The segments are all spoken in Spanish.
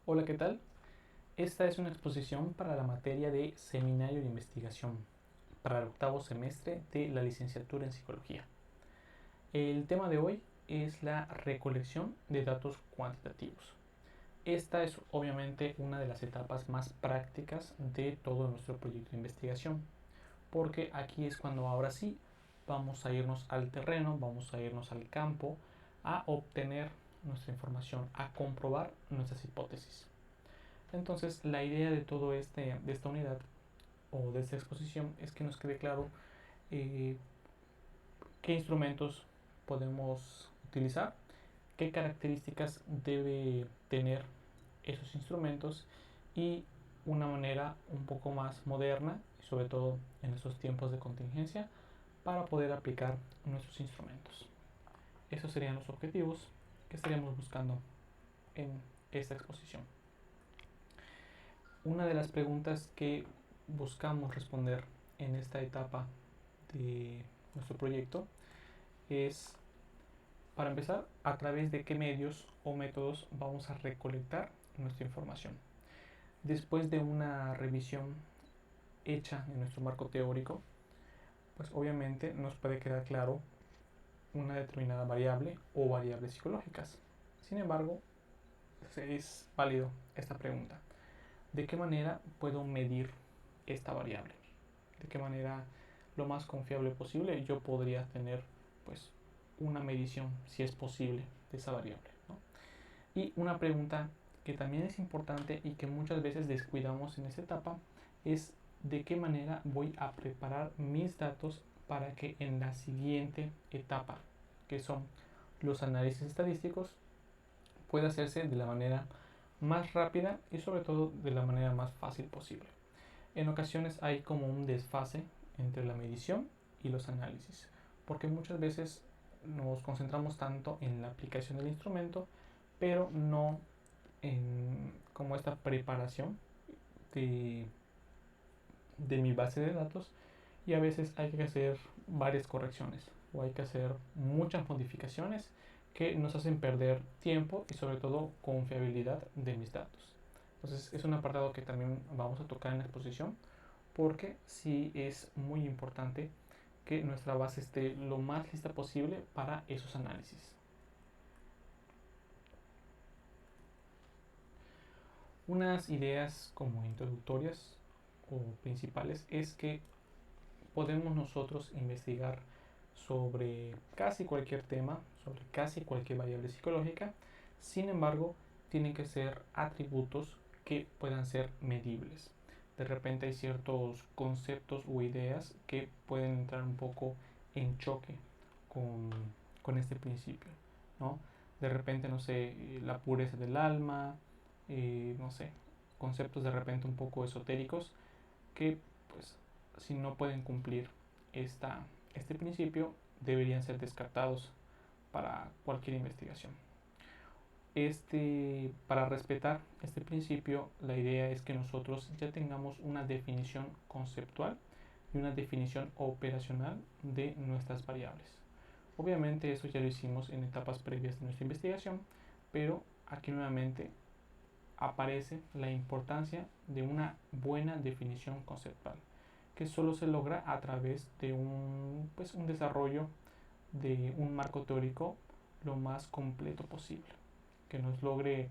Hola, ¿qué tal? Esta es una exposición para la materia de Seminario de Investigación para el octavo semestre de la licenciatura en Psicología. El tema de hoy es la recolección de datos cuantitativos. Esta es obviamente una de las etapas más prácticas de todo nuestro proyecto de investigación, porque aquí es cuando ahora sí vamos a irnos al terreno, vamos a irnos al campo, a obtener nuestra información, a comprobar nuestras hipótesis. Entonces, la idea de de esta unidad o de esta exposición es que nos quede claro eh, qué instrumentos podemos utilizar, qué características debe tener esos instrumentos y una manera un poco más moderna, y sobre todo en estos tiempos de contingencia, para poder aplicar nuestros instrumentos. Esos serían los objetivos que estaríamos buscando en esta exposición. Una de las preguntas que buscamos responder en esta etapa de nuestro proyecto es, para empezar, a través de qué medios o métodos vamos a recolectar nuestra información. Después de una revisión hecha en nuestro marco teórico, pues obviamente nos puede quedar claro una determinada variable o variables psicológicas. Sin embargo, es válido esta pregunta. ¿De qué manera puedo medir esta variable? ¿De qué manera lo más confiable posible yo podría tener pues una medición, si es posible, de esa variable, ¿no? Y una pregunta que también es importante y que muchas veces descuidamos en esta etapa es de qué manera voy a preparar mis datos para que en la siguiente etapa, que son los análisis estadísticos, pueda hacerse de la manera más rápida y sobre todo de la manera más fácil posible. En ocasiones hay como un desfase entre la medición y los análisis, porque muchas veces nos concentramos tanto en la aplicación del instrumento, pero no en como esta preparación de, de mi base de datos, y a veces hay que hacer varias correcciones o hay que hacer muchas modificaciones que nos hacen perder tiempo y sobre todo confiabilidad de mis datos. Entonces es un apartado que también vamos a tocar en la exposición, porque sí es muy importante que nuestra base esté lo más lista posible para esos análisis. Unas ideas como introductorias o principales es que podemos nosotros investigar sobre casi cualquier tema, sobre casi cualquier variable psicológica. Sin embargo, tienen que ser atributos que puedan ser medibles. De repente hay ciertos conceptos o ideas que pueden entrar un poco en choque con, con este principio, ¿no? De repente, no sé, la pureza del alma, no sé, conceptos de repente un poco esotéricos que, pues, si no pueden cumplir este principio, deberían ser descartados para cualquier investigación. Para respetar este principio, la idea es que nosotros ya tengamos una definición conceptual y una definición operacional de nuestras variables. Obviamente eso ya lo hicimos en etapas previas de nuestra investigación, pero aquí nuevamente aparece la importancia de una buena definición conceptual, que solo se logra a través de un desarrollo de un marco teórico lo más completo posible, que nos logre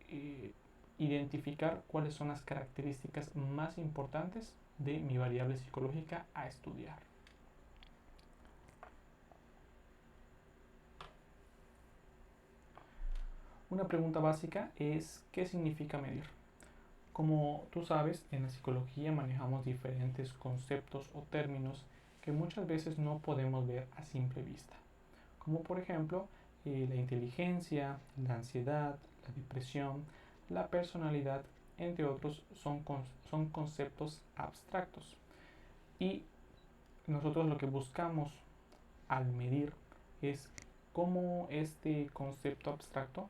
eh, identificar cuáles son las características más importantes de mi variable psicológica a estudiar. Una pregunta básica es: ¿qué significa medir? Como tú sabes, en la psicología manejamos diferentes conceptos o términos que muchas veces no podemos ver a simple vista, como por ejemplo la inteligencia, la ansiedad, la depresión, la personalidad, entre otros, son conceptos abstractos. Y nosotros lo que buscamos al medir es cómo este concepto abstracto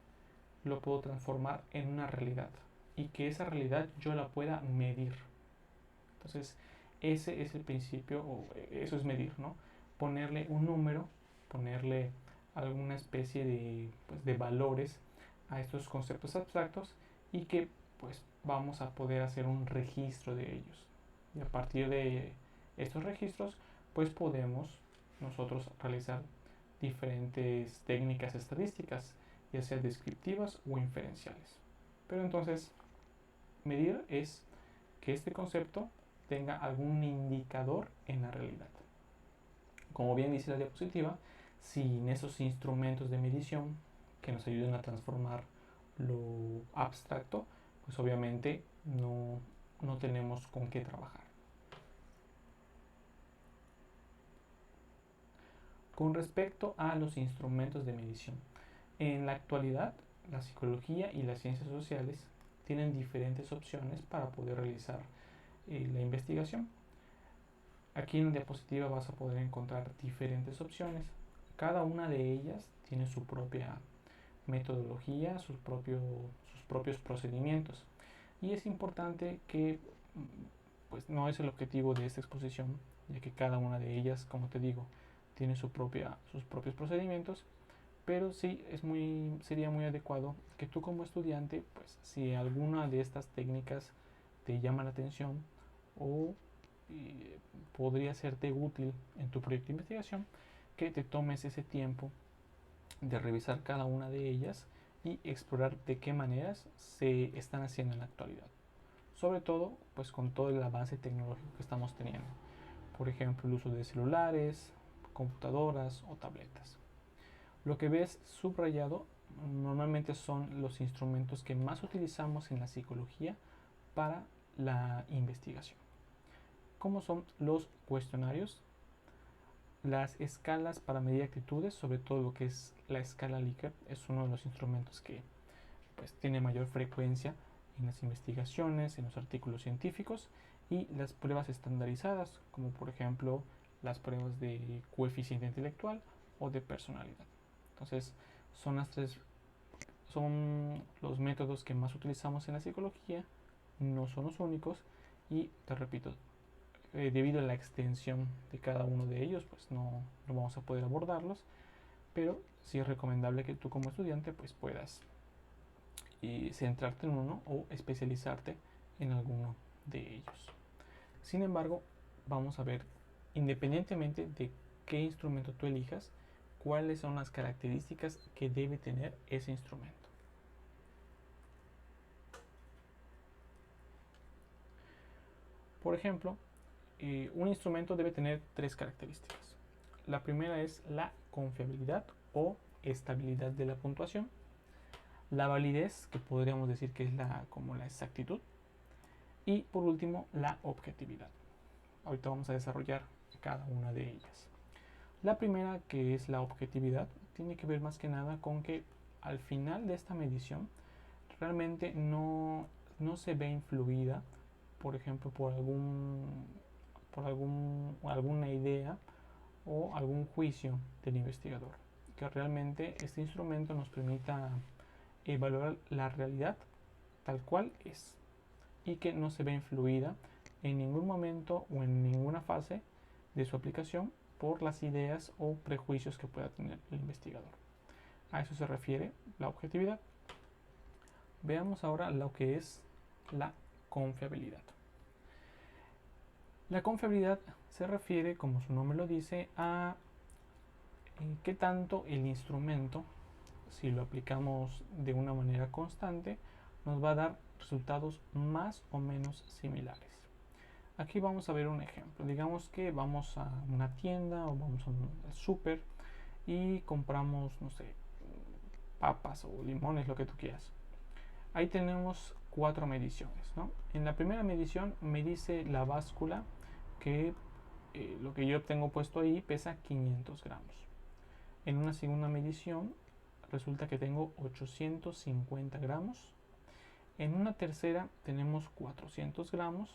lo puedo transformar en una realidad y que esa realidad yo la pueda medir. Entonces, ese es el principio, o eso es medir, ¿no? Ponerle un número, ponerle alguna especie de valores a estos conceptos abstractos y que pues vamos a poder hacer un registro de ellos. Y a partir de estos registros pues podemos nosotros realizar diferentes técnicas estadísticas, ya sea descriptivas o inferenciales. Pero entonces, medir es que este concepto tenga algún indicador en la realidad. Como bien dice la diapositiva, sin esos instrumentos de medición que nos ayuden a transformar lo abstracto, pues obviamente no tenemos con qué trabajar. Con respecto a los instrumentos de medición, en la actualidad la psicología y las ciencias sociales tienen diferentes opciones para poder realizar la investigación. Aquí en la diapositiva vas a poder encontrar diferentes opciones. Cada una de ellas tiene su propia metodología, sus propios procedimientos. Y es importante que pues no es el objetivo de esta exposición, ya que cada una de ellas, como te digo, tiene sus propios procedimientos, pero sí sería muy adecuado que tú como estudiante, pues si alguna de estas técnicas te llama la atención o podría serte útil en tu proyecto de investigación, que te tomes ese tiempo de revisar cada una de ellas y explorar de qué maneras se están haciendo en la actualidad. Sobre todo, pues con todo el avance tecnológico que estamos teniendo. Por ejemplo, el uso de celulares, computadoras o tabletas. Lo que ves subrayado normalmente son los instrumentos que más utilizamos en la psicología para la investigación, como son los cuestionarios, las escalas para medir actitudes, sobre todo lo que es la escala Likert, es uno de los instrumentos que pues, tiene mayor frecuencia en las investigaciones, en los artículos científicos, y las pruebas estandarizadas, como por ejemplo las pruebas de coeficiente intelectual o de personalidad. Entonces, son los métodos que más utilizamos en la psicología, no son los únicos, y te repito, debido a la extensión de cada uno de ellos, pues no vamos a poder abordarlos, pero sí es recomendable que tú como estudiante pues puedas centrarte en uno o especializarte en alguno de ellos. Sin embargo, vamos a ver, independientemente de qué instrumento tú elijas, cuáles son las características que debe tener ese instrumento. Por ejemplo, un instrumento debe tener tres características. La primera es la confiabilidad o estabilidad de la puntuación, la validez, que podríamos decir que es como la exactitud, y por último la objetividad. Ahorita vamos a desarrollar cada una de ellas. La primera, que es la objetividad, tiene que ver más que nada con que al final de esta medición realmente no se ve influida, por ejemplo, por alguna idea o algún juicio del investigador. Que realmente este instrumento nos permita evaluar la realidad tal cual es y que no se ve influida en ningún momento o en ninguna fase de su aplicación por las ideas o prejuicios que pueda tener el investigador. A eso se refiere la objetividad. Veamos ahora lo que es la confiabilidad. La confiabilidad se refiere, como su nombre lo dice, a qué tanto el instrumento, si lo aplicamos de una manera constante, nos va a dar resultados más o menos similares. Aquí vamos a ver un ejemplo. Digamos que vamos a una tienda o vamos a un súper y compramos, no sé, papas o limones, lo que tú quieras. Ahí tenemos 4 mediciones, ¿no? En la primera medición me dice la báscula que lo que yo tengo puesto ahí pesa 500 gramos. En una segunda medición resulta que tengo 850 gramos. En una tercera tenemos 400 gramos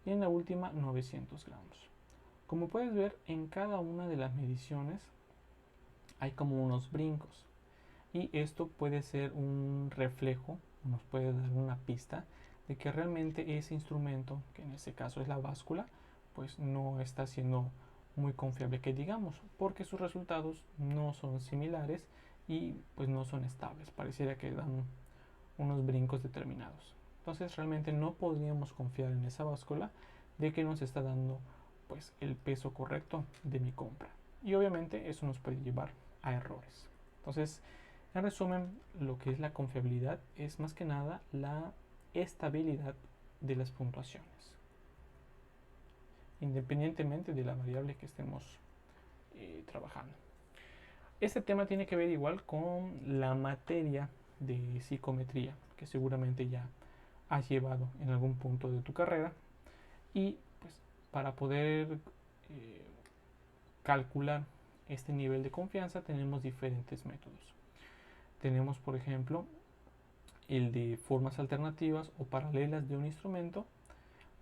y en la última 900 gramos. Como puedes ver, en cada una de las mediciones hay como unos brincos y esto puede ser un reflejo, nos puede dar una pista de que realmente ese instrumento, que en este caso es la báscula, pues no está siendo muy confiable que digamos, porque sus resultados no son similares y pues no son estables, pareciera que dan unos brincos determinados. Entonces realmente no podríamos confiar en esa báscula de que nos está dando pues el peso correcto de mi compra. Y obviamente eso nos puede llevar a errores. Entonces, en resumen, lo que es la confiabilidad es más que nada la estabilidad de las puntuaciones, independientemente de la variable que estemos trabajando. Este tema tiene que ver igual con la materia de psicometría, que seguramente ya has llevado en algún punto de tu carrera. Y pues para poder calcular este nivel de confianza tenemos diferentes métodos. Tenemos, por ejemplo, el de formas alternativas o paralelas de un instrumento,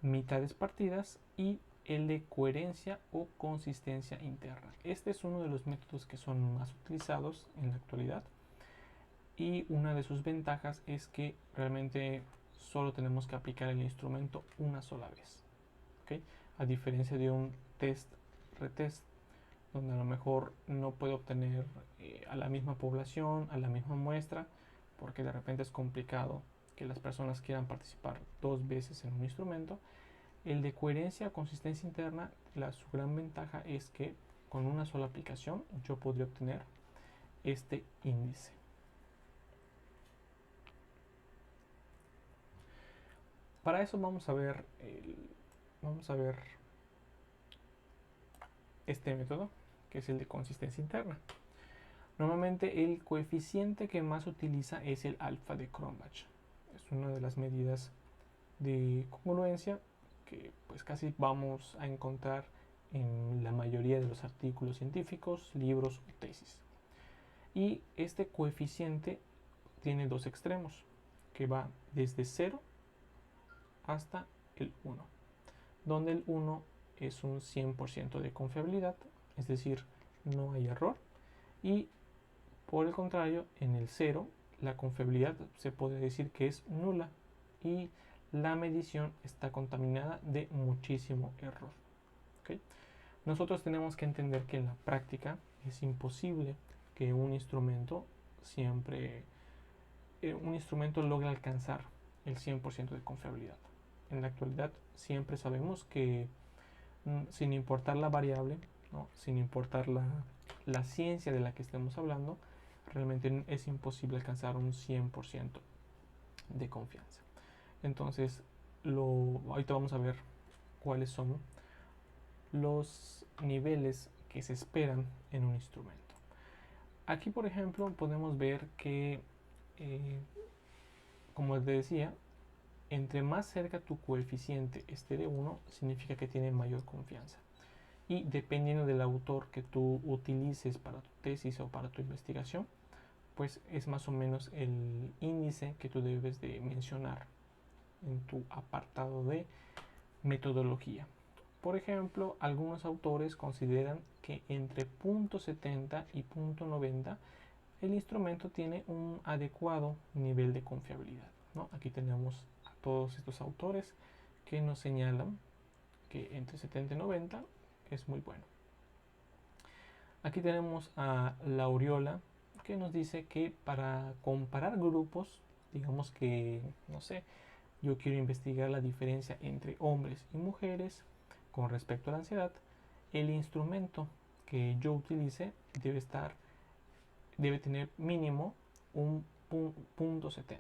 mitades partidas y el de coherencia o consistencia interna. Este es uno de los métodos que son más utilizados en la actualidad y una de sus ventajas es que realmente solo tenemos que aplicar el instrumento una sola vez, ¿okay? A diferencia de un test-retest donde a lo mejor no puede obtener a la misma población, a la misma muestra, porque de repente es complicado que las personas quieran participar dos veces en un instrumento. El de coherencia o consistencia interna, su gran ventaja es que con una sola aplicación yo podría obtener este índice. Para eso vamos a ver este método, que es el de consistencia interna. Normalmente el coeficiente que más utiliza es el alfa de Cronbach. Es una de las medidas de congruencia que pues casi vamos a encontrar en la mayoría de los artículos científicos, libros o tesis. Y este coeficiente tiene dos extremos, que va desde 0 hasta el 1, donde el 1 es un 100% de confiabilidad, es decir, no hay error, y por el contrario, en el 0 la confiabilidad se puede decir que es nula y la medición está contaminada de muchísimo error. ¿Okay? Nosotros tenemos que entender que en la práctica es imposible que un instrumento logre alcanzar el 100% de confiabilidad. En la actualidad siempre sabemos que sin importar la variable, ¿no? Sin importar la ciencia de la que estemos hablando, realmente es imposible alcanzar un 100% de confianza. Entonces, ahorita vamos a ver cuáles son los niveles que se esperan en un instrumento. Aquí, por ejemplo, podemos ver que, como les decía, entre más cerca tu coeficiente esté de 1, significa que tiene mayor confianza. Y dependiendo del autor que tú utilices para tu tesis o para tu investigación, pues es más o menos el índice que tú debes de mencionar en tu apartado de metodología. Por ejemplo, algunos autores consideran que entre .70 y .90 el instrumento tiene un adecuado nivel de confiabilidad, ¿no? Aquí tenemos a todos estos autores que nos señalan que entre 70 y 90 es muy bueno. Aquí tenemos a Lauriola, que nos dice que para comparar grupos, digamos que, no sé, yo quiero investigar la diferencia entre hombres y mujeres con respecto a la ansiedad, el instrumento que yo utilice debe tener mínimo un .70.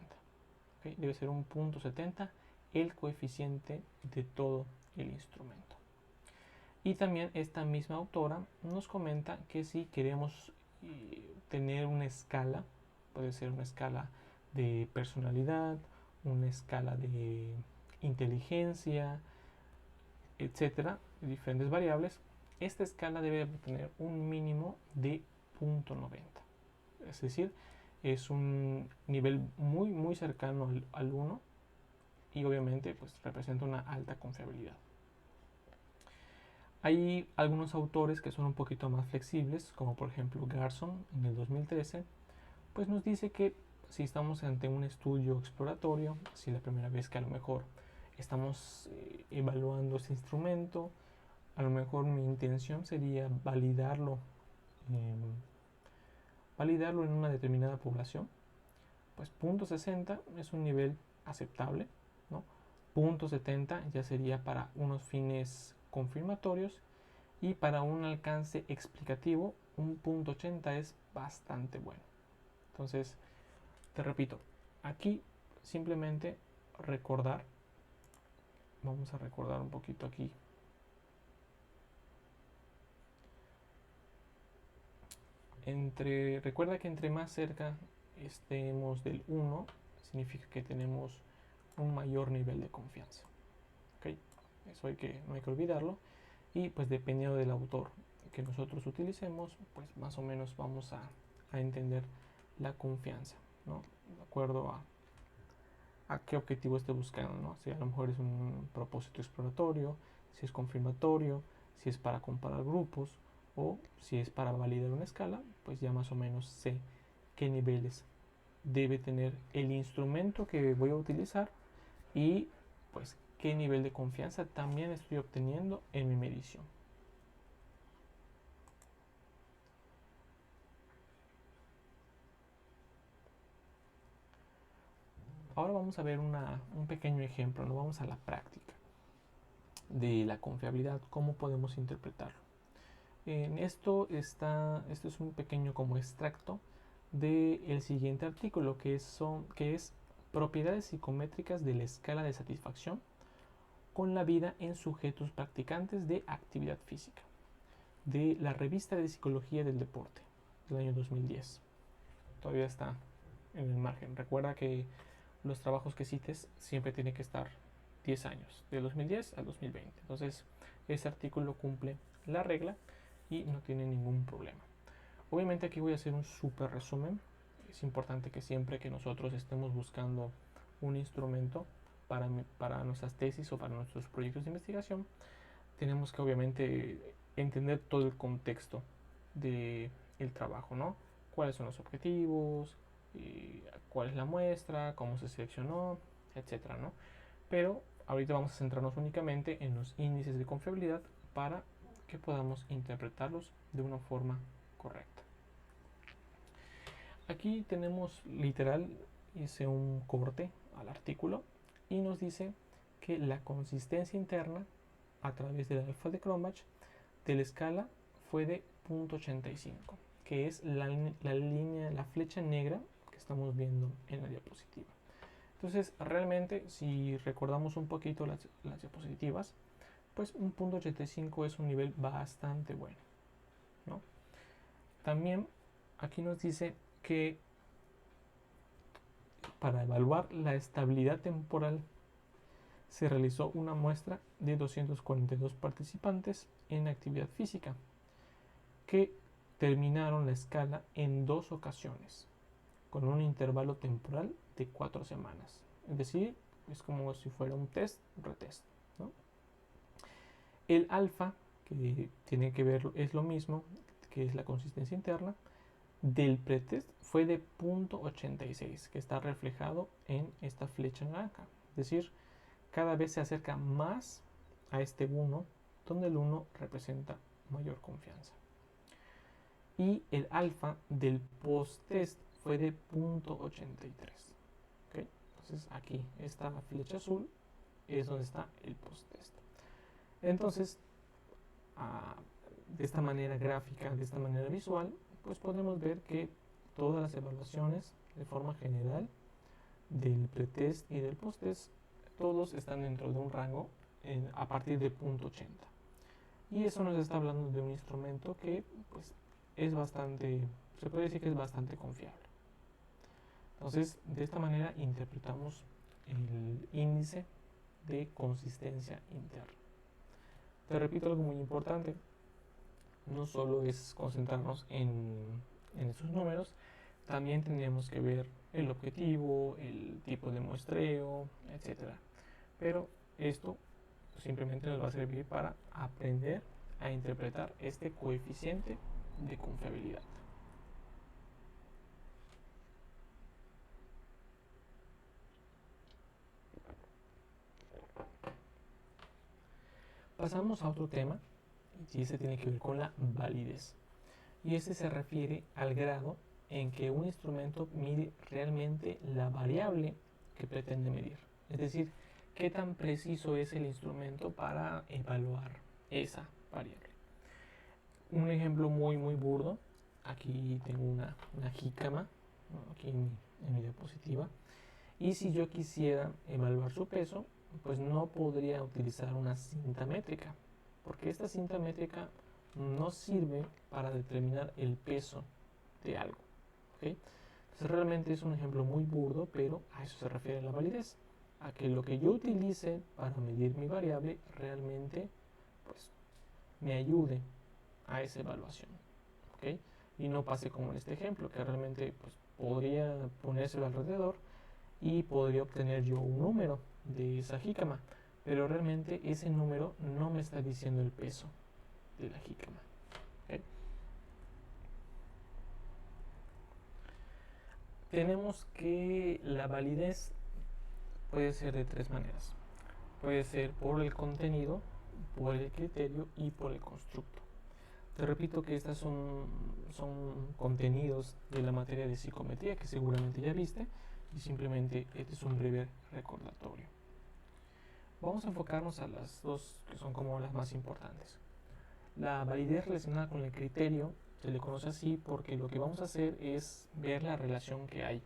¿Okay? Debe ser un .70 el coeficiente de todo el instrumento. Y también esta misma autora nos comenta que si queremos tener una escala, puede ser una escala de personalidad, una escala de inteligencia, etcétera, diferentes variables, esta escala debe tener un mínimo de .90. Es decir, es un nivel muy cercano al 1 y obviamente pues representa una alta confiabilidad. Hay algunos autores que son un poquito más flexibles, como por ejemplo Garson en el 2013, pues nos dice que si estamos ante un estudio exploratorio, si la primera vez que a lo mejor estamos evaluando este instrumento, a lo mejor mi intención sería validarlo en una determinada población, pues punto 60 es un nivel aceptable, ¿no? Punto 70 ya sería para unos fines confirmatorios, y para un alcance explicativo un punto 80 es bastante bueno. Entonces, te repito, aquí simplemente recordar, vamos a recordar un poquito aquí. Recuerda que entre más cerca estemos del 1, significa que tenemos un mayor nivel de confianza. ¿Okay? Eso no hay que olvidarlo. Y pues dependiendo del autor que nosotros utilicemos, pues más o menos vamos a entender la confianza, ¿no? De acuerdo a qué objetivo esté buscando, ¿no? Si a lo mejor es un propósito exploratorio, si es confirmatorio, si es para comparar grupos, o si es para validar una escala, pues ya más o menos sé qué niveles debe tener el instrumento que voy a utilizar, y pues qué nivel de confianza también estoy obteniendo en mi medición. Ahora vamos a ver un pequeño ejemplo, ¿no? Vamos a la práctica de la confiabilidad, cómo podemos interpretarlo. Esto es un pequeño como extracto del siguiente artículo, que es propiedades psicométricas de la escala de satisfacción con la vida en sujetos practicantes de actividad física, de la revista de psicología del deporte del año 2010. Todavía está en el margen. Recuerda que los trabajos que cites siempre tienen que estar 10 años, de 2010 al 2020. Entonces, este artículo cumple la regla y no tiene ningún problema. Obviamente aquí voy a hacer un súper resumen. Es importante que siempre que nosotros estemos buscando un instrumento para nuestras tesis o para nuestros proyectos de investigación, tenemos que obviamente entender todo el contexto del trabajo, ¿no? Cuáles son los objetivos, cuál es la muestra, cómo se seleccionó, etcétera, ¿no? Pero ahorita vamos a centrarnos únicamente en los índices de confiabilidad para que podamos interpretarlos de una forma correcta. Aquí tenemos literal, hice un corte al artículo y nos dice que la consistencia interna a través del alfa de Cronbach de la escala fue de 0.85, que es la flecha negra que estamos viendo en la diapositiva. Entonces, realmente, si recordamos un poquito las diapositivas, pues un 0.85 es un nivel bastante bueno, ¿no? También aquí nos dice que para evaluar la estabilidad temporal se realizó una muestra de 242 participantes en actividad física que terminaron la escala en 2 ocasiones con un intervalo temporal de 4 semanas. Es decir, es como si fuera un test, retest, ¿no? El alfa, que tiene que ver, es lo mismo, que es la consistencia interna, del pretest fue de 0.86, que está reflejado en esta flecha naranja. Es decir, cada vez se acerca más a este 1, donde el 1 representa mayor confianza. Y el alfa del post-test fue de 0.83. ¿Okay? Entonces aquí esta flecha azul es donde está el post-test. Entonces, de esta manera gráfica, de esta manera visual, pues podemos ver que todas las evaluaciones de forma general del pretest y del posttest, todos están dentro de un rango a partir de 0.80. Y eso nos está hablando de un instrumento que pues es bastante, se puede decir que es bastante confiable. Entonces, de esta manera interpretamos el índice de consistencia interna. Te repito algo muy importante, no solo es concentrarnos en esos números, también tendríamos que ver el objetivo, el tipo de muestreo, etc. Pero esto simplemente nos va a servir para aprender a interpretar este coeficiente de confiabilidad. Pasamos a otro tema, y este tiene que ver con la validez. Y este se refiere al grado en que un instrumento mide realmente la variable que pretende medir. Es decir, qué tan preciso es el instrumento para evaluar esa variable. Un ejemplo muy burdo, aquí tengo una jícama, ¿no? Aquí en mi diapositiva, y si yo quisiera evaluar su peso, pues no podría utilizar una cinta métrica, porque esta cinta métrica no sirve para determinar el peso de algo. ¿Okay? Entonces realmente es un ejemplo muy burdo, pero a eso se refiere la validez, a que lo que yo utilice para medir mi variable realmente pues, me ayude a esa evaluación. ¿Okay? Y no pase como en este ejemplo, que realmente pues, podría ponérselo alrededor y podría obtener yo un número de esa jícama, pero realmente ese número no me está diciendo el peso de la jícama. ¿Okay? Tenemos que la validez puede ser de tres maneras. Puede ser por el contenido, por el criterio y por el constructo. Te repito que estas son contenidos de la materia de psicometría que seguramente ya viste, y simplemente este es un breve recordatorio. Vamos a enfocarnos a las dos que son como las más importantes. La validez relacionada con el criterio se le conoce así porque lo que vamos a hacer es ver la relación que hay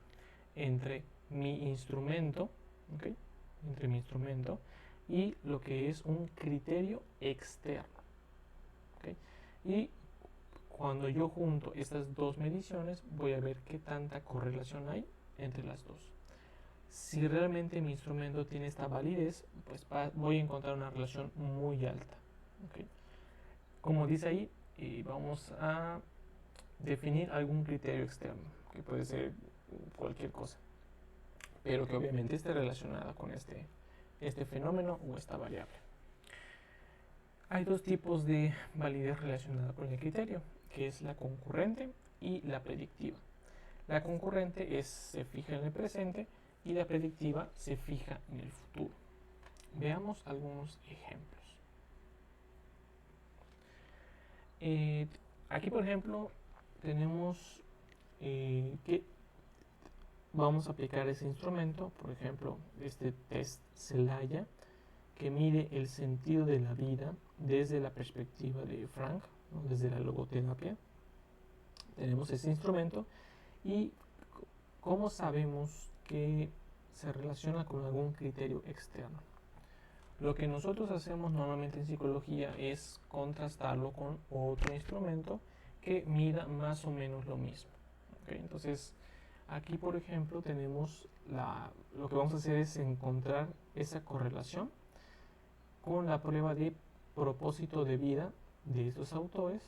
entre mi instrumento, ¿okay? Entre mi instrumento y lo que es un criterio externo. ¿Okay? Y cuando yo junto estas dos mediciones voy a ver qué tanta correlación hay entre las dos. Si realmente mi instrumento tiene esta validez, pues voy a encontrar una relación muy alta. ¿Okay? Como dice ahí, vamos a definir algún criterio externo, que puede ser cualquier cosa, pero que obviamente esté relacionada con este fenómeno o esta variable. Hay dos tipos de validez relacionada con el criterio, que es la concurrente y la predictiva. La concurrente se fija en el presente y la predictiva se fija en el futuro. Veamos algunos ejemplos. Aquí, por ejemplo, tenemos que vamos a aplicar ese instrumento, por ejemplo, este test Celaya, que mide el sentido de la vida desde la perspectiva de Frank, ¿no? Desde la logoterapia. Tenemos ese instrumento y ¿cómo sabemos que se relaciona con algún criterio externo? Lo que nosotros hacemos normalmente en psicología es contrastarlo con otro instrumento que mida más o menos lo mismo. ¿Okay? Entonces, aquí por ejemplo tenemos lo que vamos a hacer es encontrar esa correlación con la prueba de propósito de vida de estos autores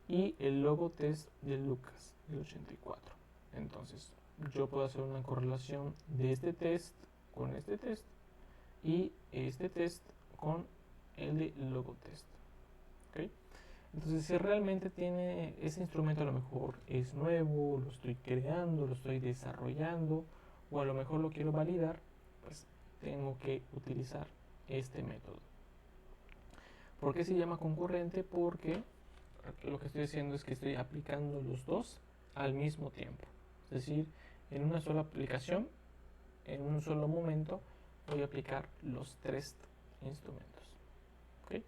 y el logo test de Lucas del 84. Entonces, yo puedo hacer una correlación de este test con este test y este test con el de logo test. ¿Okay? Entonces, si realmente tiene ese instrumento, a lo mejor es nuevo, lo estoy creando, lo estoy desarrollando, o a lo mejor lo quiero validar, pues tengo que utilizar este método. ¿Por qué se llama concurrente? Porque lo que estoy haciendo es que estoy aplicando los dos al mismo tiempo. Es decir, en una sola aplicación, en un solo momento, voy a aplicar los tres instrumentos. ¿Okay?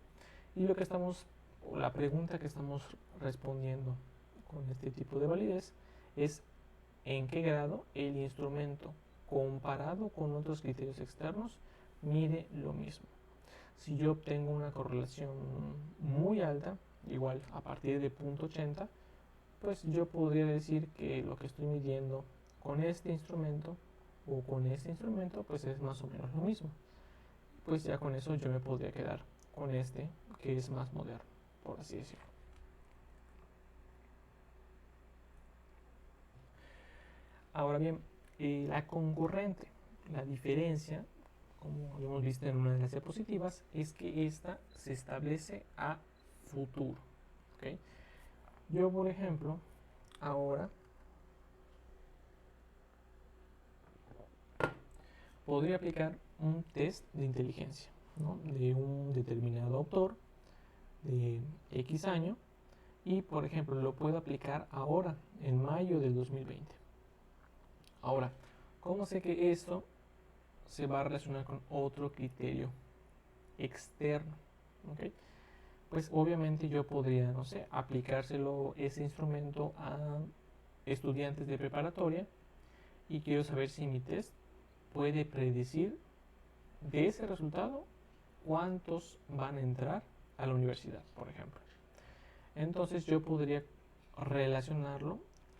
Y la pregunta que estamos respondiendo con este tipo de validez es en qué grado el instrumento comparado con otros criterios externos mide lo mismo. Si yo obtengo una correlación muy alta, igual a partir de 0.80, pues yo podría decir que lo que estoy midiendo con este instrumento o con este instrumento pues es más o menos lo mismo. Pues ya con eso yo me podría quedar con este que es más moderno, por así decirlo. Ahora bien, la concurrente, la diferencia, como hemos visto en una de las diapositivas, es que esta se establece a futuro. ¿Okay? Yo, por ejemplo, ahora podría aplicar un test de inteligencia, ¿no? De un determinado autor de X año y, por ejemplo, lo puedo aplicar ahora, en mayo del 2020. Ahora, ¿cómo sé que esto se va a relacionar con otro criterio externo? ¿Okay? Pues obviamente yo podría, no sé, aplicárselo ese instrumento a estudiantes de preparatoria y quiero saber si mi test puede predecir de ese resultado cuántos van a entrar a la universidad, por ejemplo. Entonces yo podría relacionarlo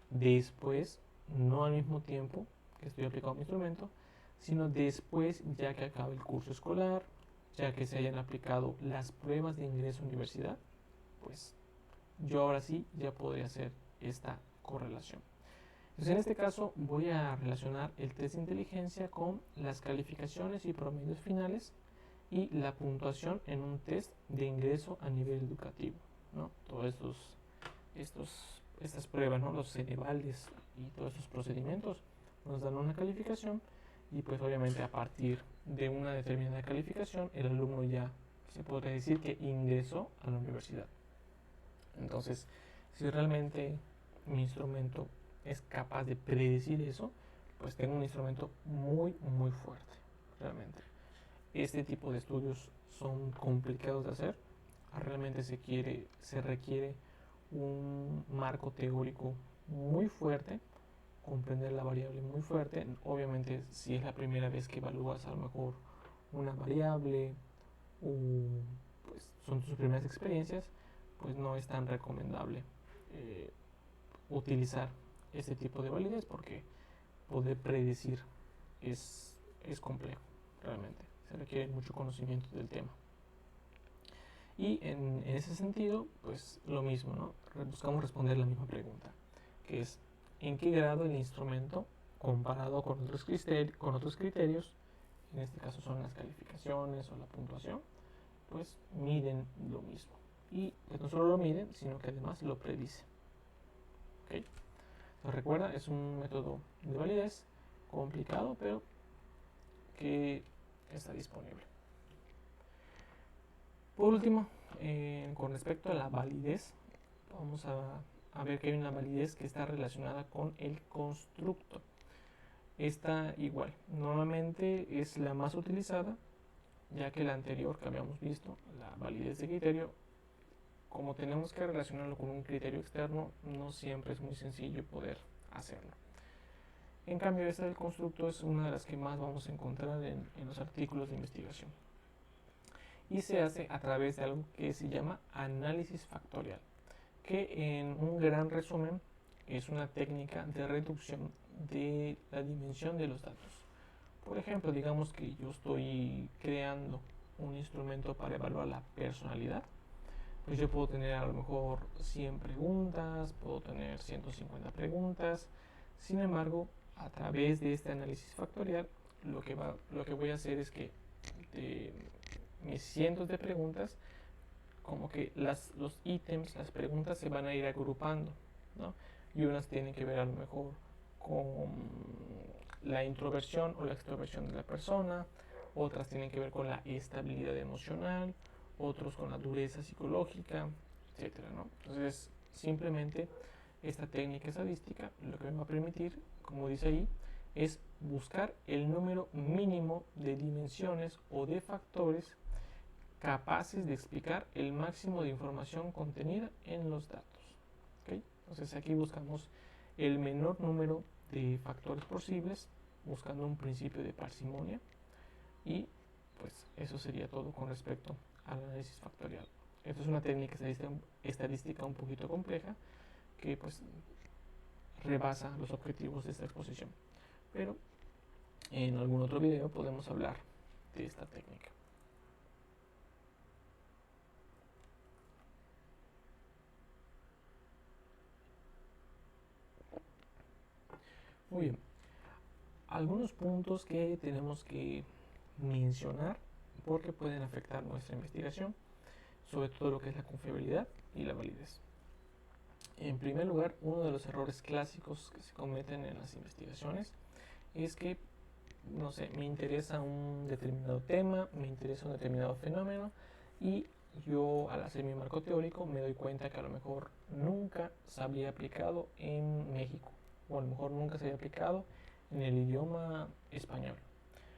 después, no al mismo tiempo que estoy aplicando mi instrumento, sino después ya que acabe el curso escolar, ya que se hayan aplicado las pruebas de ingreso a universidad, pues yo ahora sí ya podría hacer esta correlación. Entonces en este caso voy a relacionar el test de inteligencia con las calificaciones y promedios finales y la puntuación en un test de ingreso a nivel educativo, ¿no? Todos estas pruebas, ¿no? Los Cenevales y todos estos procedimientos nos dan una calificación y pues obviamente a partir de una determinada calificación el alumno ya se podría decir que ingresó a la universidad. Entonces, si realmente mi instrumento es capaz de predecir eso, pues tengo un instrumento muy, muy fuerte, realmente. Este tipo de estudios son complicados de hacer, realmente se requiere un marco teórico muy fuerte, comprender la variable muy fuerte. Obviamente, si es la primera vez que evalúas a lo mejor una variable o pues son tus primeras experiencias, pues no es tan recomendable utilizar este tipo de validez porque poder predecir es complejo, realmente. Se requiere mucho conocimiento del tema. Y en ese sentido, pues lo mismo, ¿no? Buscamos responder la misma pregunta, que es ¿en qué grado el instrumento, comparado con otros criterios, en este caso son las calificaciones o la puntuación, pues miden lo mismo? Y pues no solo lo miden, sino que además lo predice. ¿Okay? Entonces recuerda, es un método de validez complicado, pero que está disponible. Por último, con respecto a la validez, vamos a ver que hay una validez que está relacionada con el constructo. Esta igual, normalmente es la más utilizada, ya que la anterior que habíamos visto, la validez de criterio, como tenemos que relacionarlo con un criterio externo, no siempre es muy sencillo poder hacerlo. En cambio, esta del constructo es una de las que más vamos a encontrar en los artículos de investigación. Y se hace a través de algo que se llama análisis factorial, que en un gran resumen es una técnica de reducción de la dimensión de los datos. Por ejemplo, digamos que yo estoy creando un instrumento para evaluar la personalidad, pues yo puedo tener a lo mejor 100 preguntas, puedo tener 150 preguntas. Sin embargo, a través de este análisis factorial, lo que voy a hacer es que de mis cientos de preguntas, como que los ítems, las preguntas se van a ir agrupando, ¿no? Y unas tienen que ver a lo mejor con la introversión o la extroversión de la persona, otras tienen que ver con la estabilidad emocional, otros con la dureza psicológica, etcétera, ¿no? Entonces, simplemente esta técnica estadística lo que me va a permitir, como dice ahí, es buscar el número mínimo de dimensiones o de factores capaces de explicar el máximo de información contenida en los datos. ¿Okay? Entonces aquí buscamos el menor número de factores posibles, buscando un principio de parsimonia, y pues eso sería todo con respecto al análisis factorial. Esto es una técnica estadística un poquito compleja que pues rebasa los objetivos de esta exposición, pero en algún otro video podemos hablar de esta técnica. Muy bien, algunos puntos que tenemos que mencionar porque pueden afectar nuestra investigación, sobre todo lo que es la confiabilidad y la validez. En primer lugar, uno de los errores clásicos que se cometen en las investigaciones es que, no sé, me interesa un determinado tema, me interesa un determinado fenómeno y yo al hacer mi marco teórico me doy cuenta que a lo mejor nunca se habría aplicado en México, o a lo mejor nunca se había aplicado en el idioma español.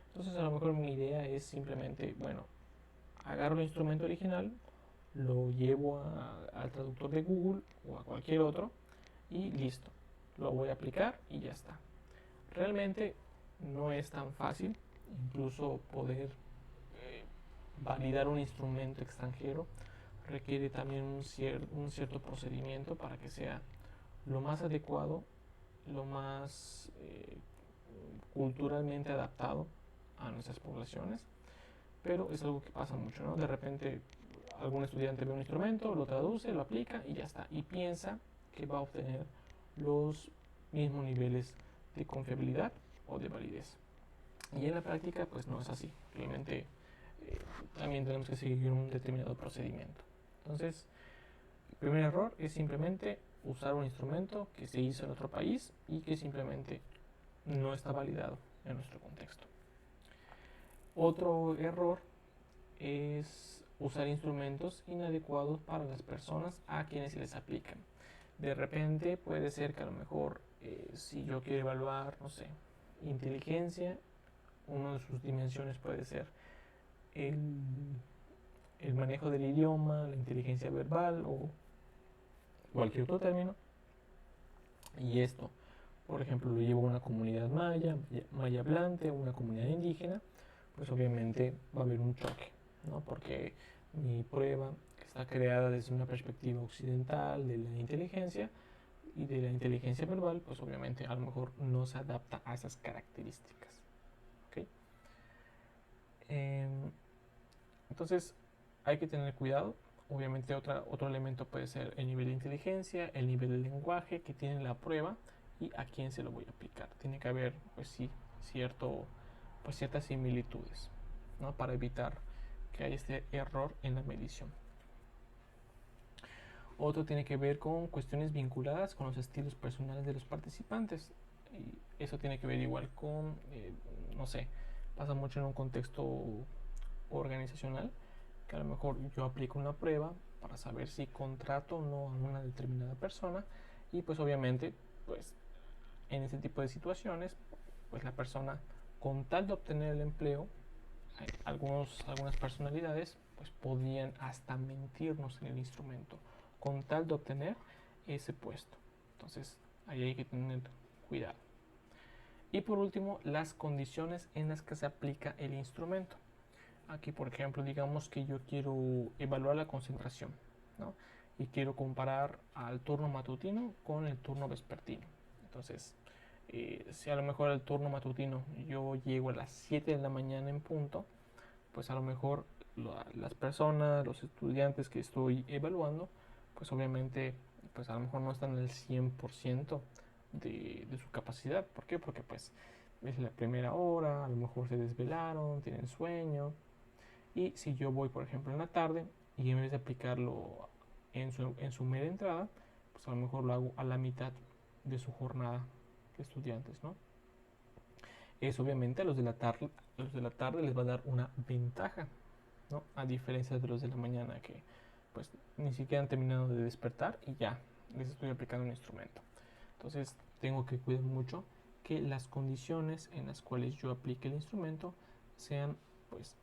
Entonces a lo mejor mi idea es simplemente, bueno, agarro el instrumento original, lo llevo al traductor de Google o a cualquier otro y listo, lo voy a aplicar y ya está. Realmente no es tan fácil, incluso poder validar un instrumento extranjero requiere también un cierto procedimiento para que sea lo más adecuado, lo más culturalmente adaptado a nuestras poblaciones, pero es algo que pasa mucho, ¿no? De repente algún estudiante ve un instrumento, lo traduce, lo aplica y ya está, y piensa que va a obtener los mismos niveles de confiabilidad o de validez. Y en la práctica pues no es así, realmente también tenemos que seguir un determinado procedimiento. Entonces, el primer error es simplemente usar un instrumento que se hizo en otro país y que simplemente no está validado en nuestro contexto. Otro error es usar instrumentos inadecuados para las personas a quienes se les aplican. De repente puede ser que a lo mejor si yo quiero evaluar, no sé, inteligencia, una de sus dimensiones puede ser el, el manejo del idioma, la inteligencia verbal o cualquier otro término. Y esto, por ejemplo, lo llevo a una comunidad maya hablante, una comunidad indígena, pues obviamente va a haber un choque, ¿no? Porque mi prueba está creada desde una perspectiva occidental de la inteligencia y de la inteligencia verbal, pues obviamente a lo mejor no se adapta a esas características. ¿Okay? Entonces hay que tener cuidado. Obviamente otro elemento puede ser el nivel de inteligencia, el nivel de lenguaje que tiene la prueba y a quién se lo voy a aplicar. Tiene que haber, pues sí, ciertas similitudes, ¿no? Para evitar que haya este error en la medición. Otro tiene que ver con cuestiones vinculadas con los estilos personales de los participantes. Y eso tiene que ver igual con, no sé, pasa mucho en un contexto organizacional, que a lo mejor yo aplico una prueba para saber si contrato o no a una determinada persona y pues obviamente pues en ese tipo de situaciones pues la persona con tal de obtener el empleo algunas personalidades pues podían hasta mentirnos en el instrumento con tal de obtener ese puesto. Entonces ahí hay que tener cuidado. Y por último, las condiciones en las que se aplica el instrumento. Aquí, por ejemplo, digamos que yo quiero evaluar la concentración, ¿no? Y quiero comparar al turno matutino con el turno vespertino. Entonces, si a lo mejor el turno matutino yo llego a las 7 de la mañana en punto, pues a lo mejor las personas, los estudiantes que estoy evaluando, pues obviamente, pues a lo mejor no están al 100% de su capacidad. ¿Por qué? Porque pues es la primera hora, a lo mejor se desvelaron, tienen sueño. Y si yo voy, por ejemplo, en la tarde y en vez de aplicarlo en su mera entrada, pues a lo mejor lo hago a la mitad de su jornada de estudiantes, ¿no? Eso obviamente a los de la tarde les va a dar una ventaja, ¿no? A diferencia de los de la mañana que pues ni siquiera han terminado de despertar y ya les estoy aplicando un instrumento. Entonces tengo que cuidar mucho que las condiciones en las cuales yo aplique el instrumento sean pues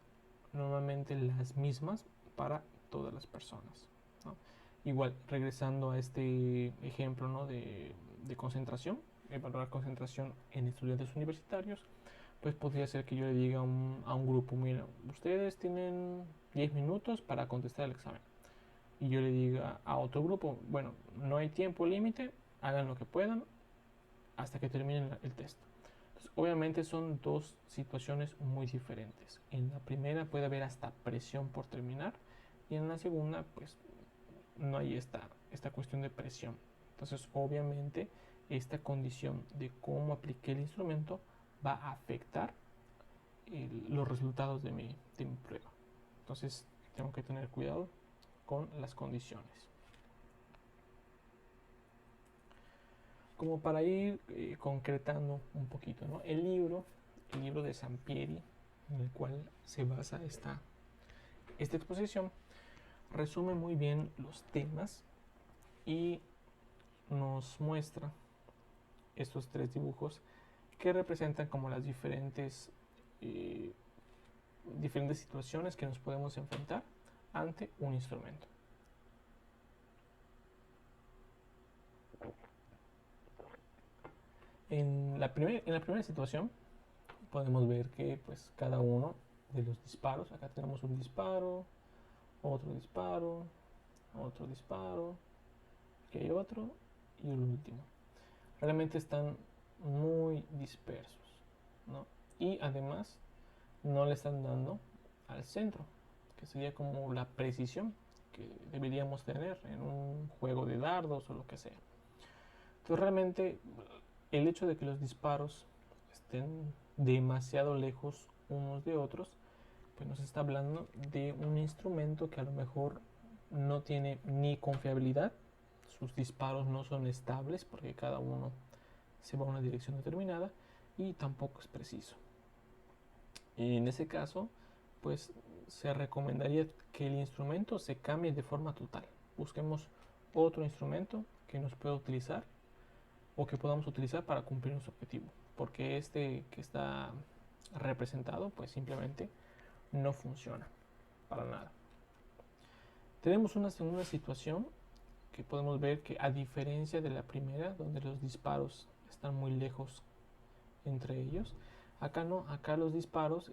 normalmente las mismas para todas las personas, ¿no? Igual, regresando a este ejemplo, ¿no? de concentración, evaluar concentración en estudiantes universitarios, pues podría ser que yo le diga a un grupo, mira, ustedes tienen 10 minutos para contestar el examen. Y yo le diga a otro grupo, bueno, no hay tiempo límite, hagan lo que puedan hasta que terminen el test. Entonces, obviamente son dos situaciones muy diferentes. En la primera puede haber hasta presión por terminar y en la segunda pues no hay esta cuestión de presión. Entonces obviamente esta condición de cómo apliqué el instrumento va a afectar los resultados de mi prueba. Entonces tengo que tener cuidado con las condiciones. Como para ir concretando un poquito, ¿no? El libro de Sampieri, en el cual se basa esta exposición, resume muy bien los temas y nos muestra estos tres dibujos que representan como las diferentes situaciones que nos podemos enfrentar ante un instrumento. En la primera situación podemos ver que pues cada uno de los disparos, acá tenemos un disparo, otro disparo, otro disparo, aquí hay otro y el último. Realmente están muy dispersos, ¿no? Y además no le están dando al centro, que sería como la precisión que deberíamos tener en un juego de dardos o lo que sea. Entonces realmente el hecho de que los disparos estén demasiado lejos unos de otros, pues nos está hablando de un instrumento que a lo mejor no tiene ni confiabilidad, sus disparos no son estables porque cada uno se va a una dirección determinada y tampoco es preciso. Y en ese caso, pues se recomendaría que el instrumento se cambie de forma total. Busquemos otro instrumento que nos pueda utilizar o que podamos utilizar para cumplir nuestro objetivo, porque este que está representado pues simplemente no funciona para nada. Tenemos una segunda situación que podemos ver que, a diferencia de la primera, donde los disparos están muy lejos entre ellos, acá no, acá los disparos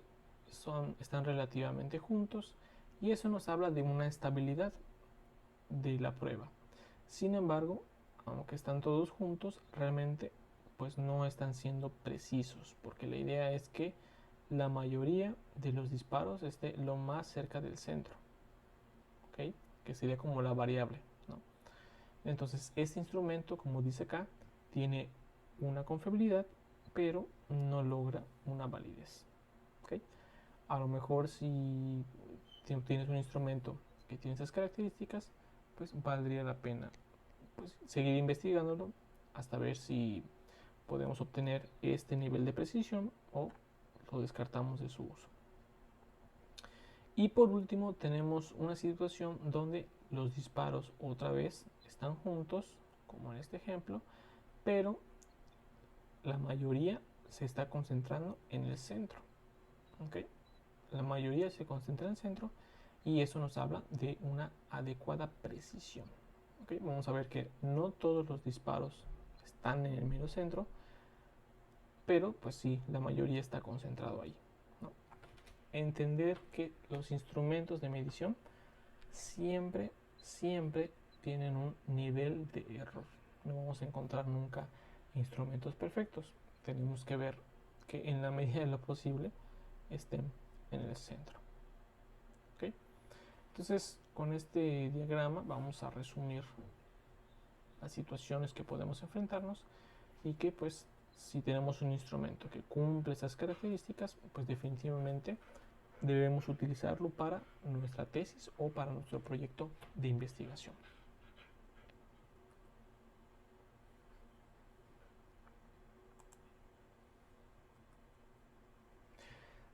están relativamente juntos y eso nos habla de una estabilidad de la prueba. Sin embargo, aunque están todos juntos, realmente pues no están siendo precisos, porque la idea es que la mayoría de los disparos esté lo más cerca del centro, ¿ok? Que sería como la variable, ¿no? Entonces este instrumento, como dice acá, tiene una confiabilidad, pero no logra una validez, ¿ok? A lo mejor si tienes un instrumento que tiene esas características, pues valdría la pena pues seguir investigándolo hasta ver si podemos obtener este nivel de precisión o lo descartamos de su uso. Y por último tenemos una situación donde los disparos otra vez están juntos, como en este ejemplo, pero la mayoría se está concentrando en el centro, ¿okay? La mayoría se concentra en el centro y eso nos habla de una adecuada precisión. ¿Okay? Vamos a ver que no todos los disparos están en el mero centro, pero pues sí, la mayoría está concentrado ahí, ¿no? Entender que los instrumentos de medición siempre tienen un nivel de error. No vamos a encontrar nunca instrumentos perfectos. Tenemos que ver que en la medida de lo posible estén en el centro. ¿Okay? Entonces, con este diagrama vamos a resumir las situaciones que podemos enfrentarnos y que pues si tenemos un instrumento que cumple esas características, pues definitivamente debemos utilizarlo para nuestra tesis o para nuestro proyecto de investigación.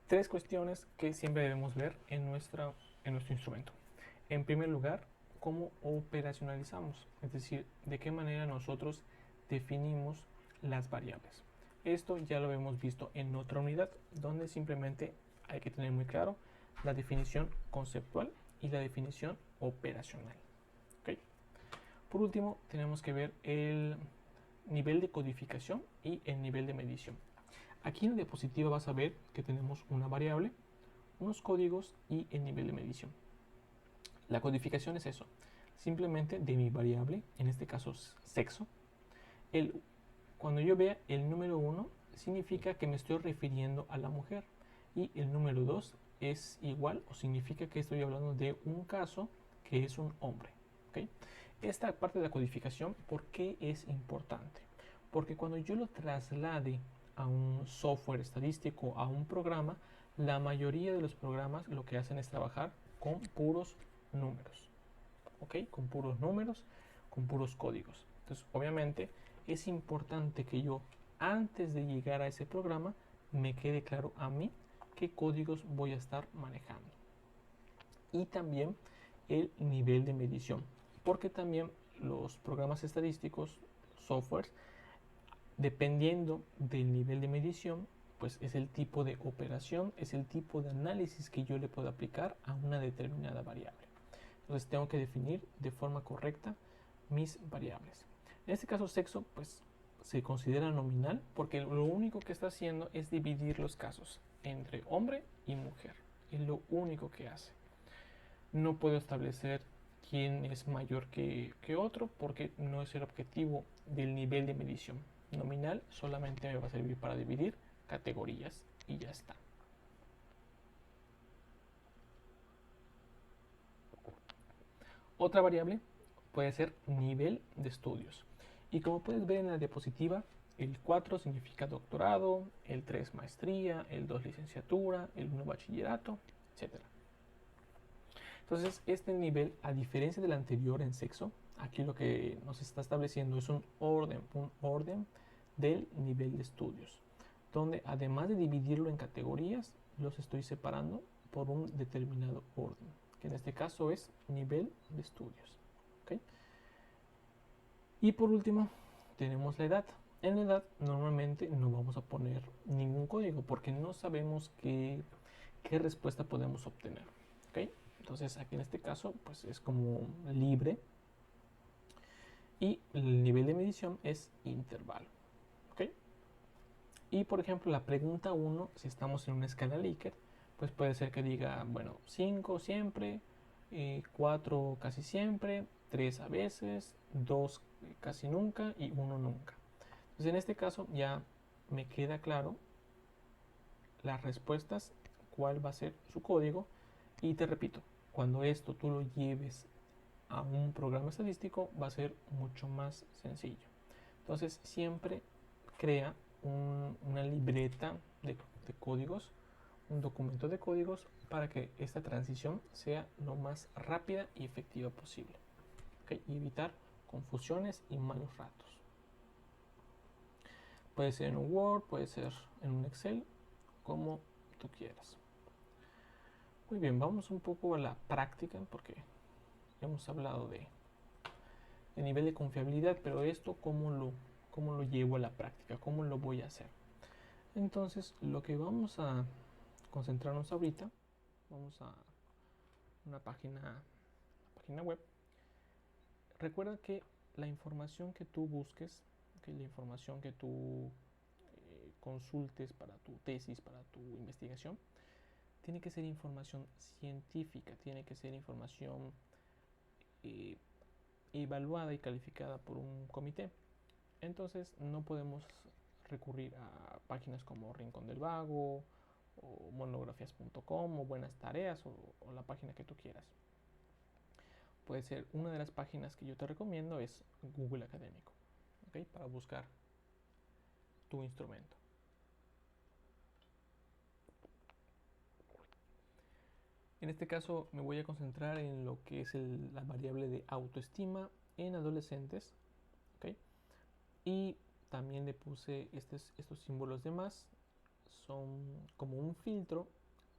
Tres cuestiones que siempre debemos ver en nuestro instrumento. En primer lugar, cómo operacionalizamos, es decir, de qué manera nosotros definimos las variables. Esto ya lo hemos visto en otra unidad, donde simplemente hay que tener muy claro la definición conceptual y la definición operacional. ¿Okay? Por último, tenemos que ver el nivel de codificación y el nivel de medición. Aquí en la diapositiva vas a ver que tenemos una variable, unos códigos y el nivel de medición. La codificación es eso, simplemente de mi variable, en este caso sexo. Cuando yo vea el número 1, significa que me estoy refiriendo a la mujer. Y el número 2 es igual o significa que estoy hablando de un caso que es un hombre. ¿Okay? Esta parte de la codificación, ¿por qué es importante? Porque cuando yo lo traslade a un software estadístico, a un programa, la mayoría de los programas lo que hacen es trabajar con puros números, ¿ok? Con puros números, con puros códigos. Entonces, obviamente, es importante que yo, antes de llegar a ese programa, me quede claro a mí qué códigos voy a estar manejando. Y también el nivel de medición, porque también los programas estadísticos, softwares, dependiendo del nivel de medición, pues es el tipo de operación, es el tipo de análisis que yo le puedo aplicar a una determinada variable. Entonces tengo que definir de forma correcta mis variables. En este caso sexo, pues se considera nominal porque lo único que está haciendo es dividir los casos entre hombre y mujer. Es lo único que hace. No puedo establecer quién es mayor que otro porque no es el objetivo del nivel de medición. Nominal solamente me va a servir para dividir categorías y ya está. Otra variable puede ser nivel de estudios. Y como puedes ver en la diapositiva, el 4 significa doctorado, el 3 maestría, el 2 licenciatura, el 1 bachillerato, etc. Entonces, este nivel, a diferencia del anterior en sexo, aquí lo que nos está estableciendo es un orden del nivel de estudios, donde además de dividirlo en categorías, los estoy separando por un determinado orden, que en este caso es nivel de estudios. ¿Okay? Y por último, tenemos la edad. En la edad normalmente no vamos a poner ningún código porque no sabemos qué respuesta podemos obtener. ¿Okay? Entonces aquí en este caso pues es como libre y el nivel de medición es intervalo. ¿Okay? Y por ejemplo la pregunta 1, si estamos en una escala Likert, pues puede ser que diga, bueno, 5 siempre, 4 casi siempre, 3 a veces, 2 casi nunca y 1 nunca. Entonces en este caso ya me queda claro las respuestas, cuál va a ser su código. Y te repito, cuando esto tú lo lleves a un programa estadístico va a ser mucho más sencillo. Entonces siempre crea una libreta de códigos, un documento de códigos para que esta transición sea lo más rápida y efectiva posible. ¿Okay? Y evitar confusiones y malos ratos. Puede ser en un Word, puede ser en un Excel, como tú quieras. Muy bien, vamos un poco a la práctica porque hemos hablado de nivel de confiabilidad, pero esto cómo lo llevo a la práctica, cómo lo voy a hacer. Entonces, lo que vamos a concentrarnos ahorita, vamos a una página web. Recuerda que la información que tú busques, que la información que tú consultes para tu tesis, para tu investigación, tiene que ser información científica, tiene que ser información evaluada y calificada por un comité. Entonces no podemos recurrir a páginas como Rincón del Vago o monografías.com o Buenas Tareas o la página que tú quieras. Puede ser una de las páginas que yo te recomiendo es Google Académico, ¿okay? Para buscar tu instrumento. En este caso me voy a concentrar en lo que es la variable de autoestima en adolescentes, ¿okay? Y también le puse estos símbolos de más, son como un filtro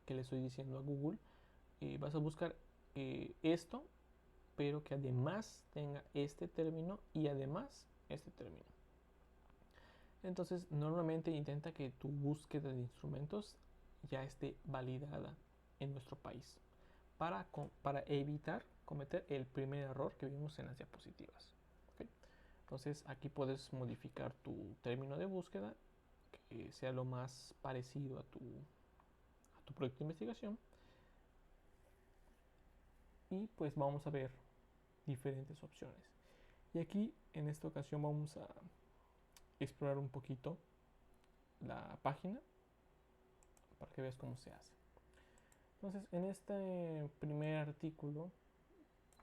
que le estoy diciendo a Google, vas a buscar esto, pero que además tenga este término y además este término. Entonces normalmente intenta que tu búsqueda de instrumentos ya esté validada en nuestro país para evitar cometer el primer error que vimos en las diapositivas. ¿Okay? Entonces aquí puedes modificar tu término de búsqueda que sea lo más parecido a tu proyecto de investigación y pues vamos a ver diferentes opciones. Y aquí en esta ocasión vamos a explorar un poquito la página para que veas cómo se hace. Entonces en este primer artículo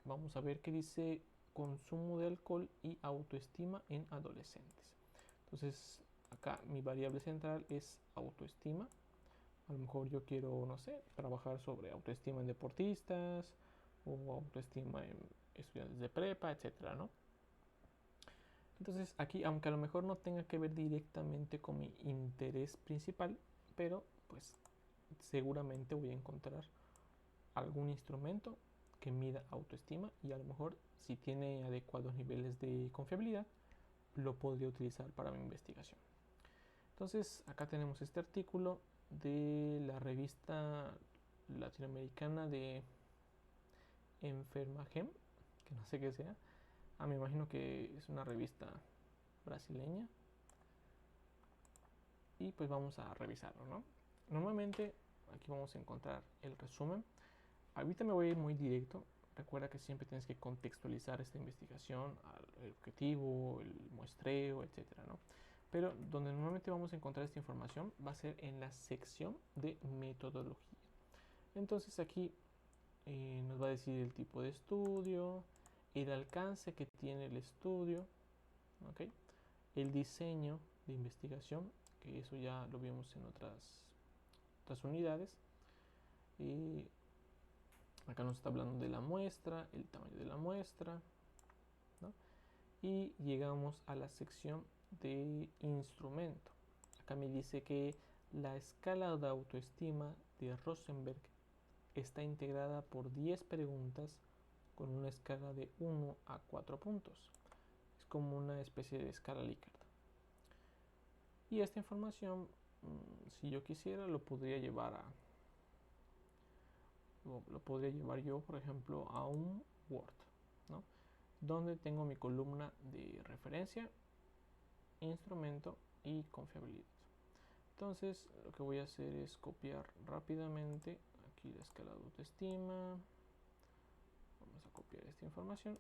vamos a ver que dice consumo de alcohol y autoestima en adolescentes. Entonces acá mi variable central es autoestima. A lo mejor yo quiero, no sé, trabajar sobre autoestima en deportistas o autoestima en estudiantes de prepa, etcétera, ¿no? Entonces aquí, aunque a lo mejor no tenga que ver directamente con mi interés principal, pero pues seguramente voy a encontrar algún instrumento que mida autoestima y a lo mejor si tiene adecuados niveles de confiabilidad lo podría utilizar para mi investigación. Entonces acá tenemos este artículo de la revista latinoamericana de Enfermagem, que no sé qué sea. Me imagino que es una revista brasileña. Y pues vamos a revisarlo, ¿no? Normalmente aquí vamos a encontrar el resumen. Ahorita me voy a ir muy directo. Recuerda que siempre tienes que contextualizar esta investigación, el objetivo, el muestreo, etcétera, ¿no? Pero donde normalmente vamos a encontrar esta información va a ser en la sección de metodología. Entonces aquí nos va a decir el tipo de estudio, el alcance que tiene el estudio, ¿ok? El diseño de investigación, que eso ya lo vimos en otras unidades. Y acá nos está hablando de la muestra, el tamaño de la muestra, ¿no? Y llegamos a la sección de instrumento. Acá me dice que la escala de autoestima de Rosenberg está integrada por 10 preguntas con una escala de 1 a 4 puntos. Es como una especie de escala Likert. Y esta información, si yo quisiera, lo podría llevar yo, por ejemplo, a un Word, ¿no? Donde tengo mi columna de referencia, instrumento y confiabilidad. Entonces lo que voy a hacer es copiar rápidamente aquí la escala de autoestima. Vamos a copiar esta información.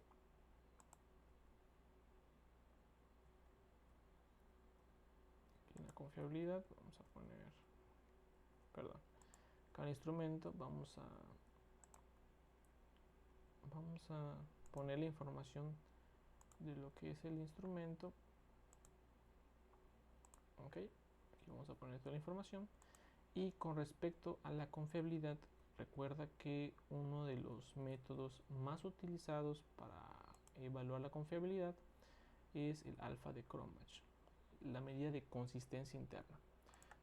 Aquí en la confiabilidad vamos a poner, perdón, cada instrumento vamos a poner la información de lo que es el instrumento. Ok, aquí vamos a poner toda la información. Y con respecto a la confiabilidad, recuerda que uno de los métodos más utilizados para evaluar la confiabilidad es el alfa de Cronbach, la medida de consistencia interna.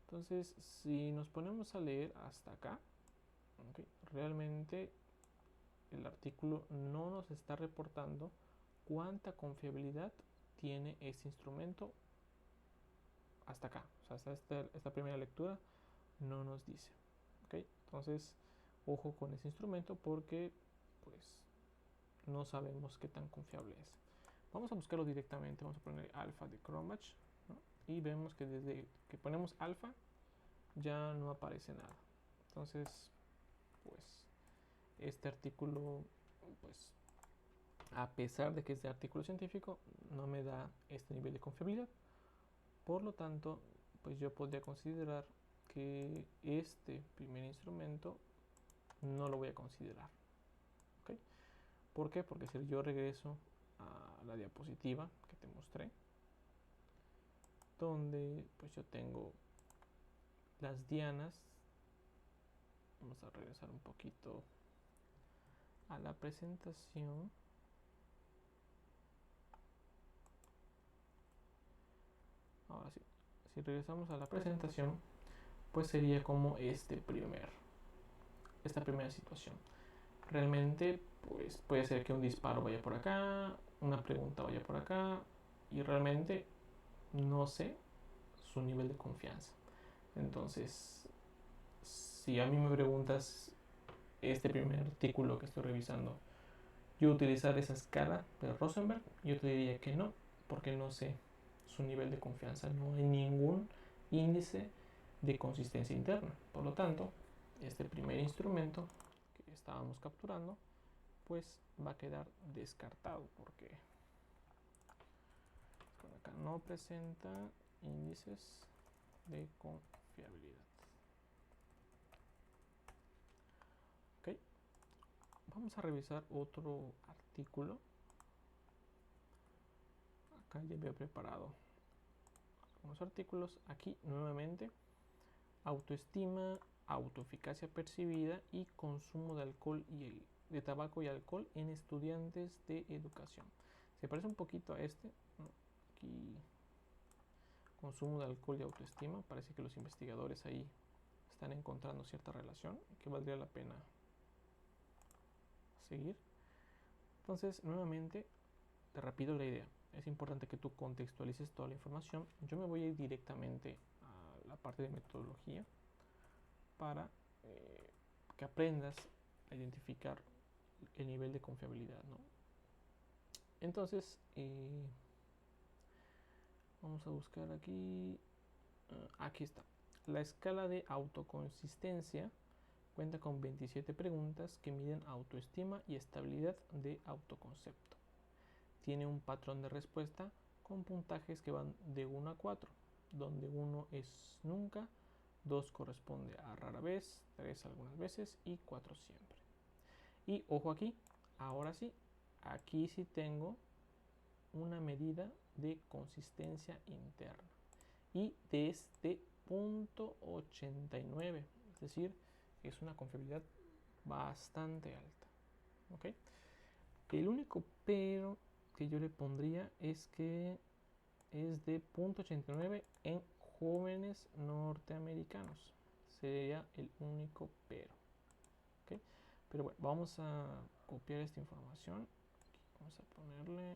Entonces, si nos ponemos a leer hasta acá, okay, realmente el artículo no nos está reportando cuánta confiabilidad tiene ese instrumento hasta acá. O sea, hasta esta primera lectura no nos dice. ¿Okay? Entonces, ojo con ese instrumento porque pues no sabemos qué tan confiable es. Vamos a buscarlo directamente. Vamos a poner alfa de Cronbach, ¿no? Y vemos que desde que ponemos alfa ya no aparece nada. Entonces, pues este artículo, pues a pesar de que es de artículo científico, no me da este nivel de confiabilidad. Por lo tanto, pues yo podría considerar que este primer instrumento no lo voy a considerar. ¿Okay? ¿Por qué? Porque si yo regreso a la diapositiva que te mostré, donde pues yo tengo las dianas, vamos a regresar un poquito a la presentación. Ahora sí, si regresamos a la presentación, pues sería como esta primera situación. Realmente, pues puede ser que un disparo vaya por acá, una pregunta vaya por acá, y realmente no sé su nivel de confianza. Entonces, si a mí me preguntas este primer artículo que estoy revisando, yo utilizar esa escala de Rosenberg, yo te diría que no, porque no sé su nivel de confianza. No hay ningún índice de consistencia interna. Por lo tanto, este primer instrumento que estábamos capturando, pues va a quedar descartado porque acá no presenta índices de confiabilidad. Ok, vamos a revisar otro artículo. Acá ya había preparado algunos artículos. Aquí nuevamente autoestima, autoeficacia percibida y consumo de alcohol y de tabaco y alcohol en estudiantes de educación. Se parece un poquito a este, ¿no? Aquí consumo de alcohol y autoestima, parece que los investigadores ahí están encontrando cierta relación que valdría la pena seguir. Entonces, nuevamente, te repito la idea. Es importante que tú contextualices toda la información. Yo me voy a ir directamente a la parte de metodología para que aprendas a identificar el nivel de confiabilidad, ¿no? Entonces, vamos a buscar aquí. Aquí está. La escala de autoconsistencia cuenta con 27 preguntas que miden autoestima y estabilidad de autoconcepto. Tiene un patrón de respuesta con puntajes que van de 1 a 4, donde 1 es nunca, 2 corresponde a rara vez, 3 algunas veces y 4 siempre. Y ojo aquí, ahora sí, aquí sí tengo una medida de consistencia interna y de este 0.89, es decir, es una confiabilidad bastante alta. ¿Okay? El único pero que yo le pondría es que es de 0.89 en jóvenes norteamericanos. Sería el único pero. ¿Okay? Pero bueno, vamos a copiar esta información. Aquí vamos a ponerle.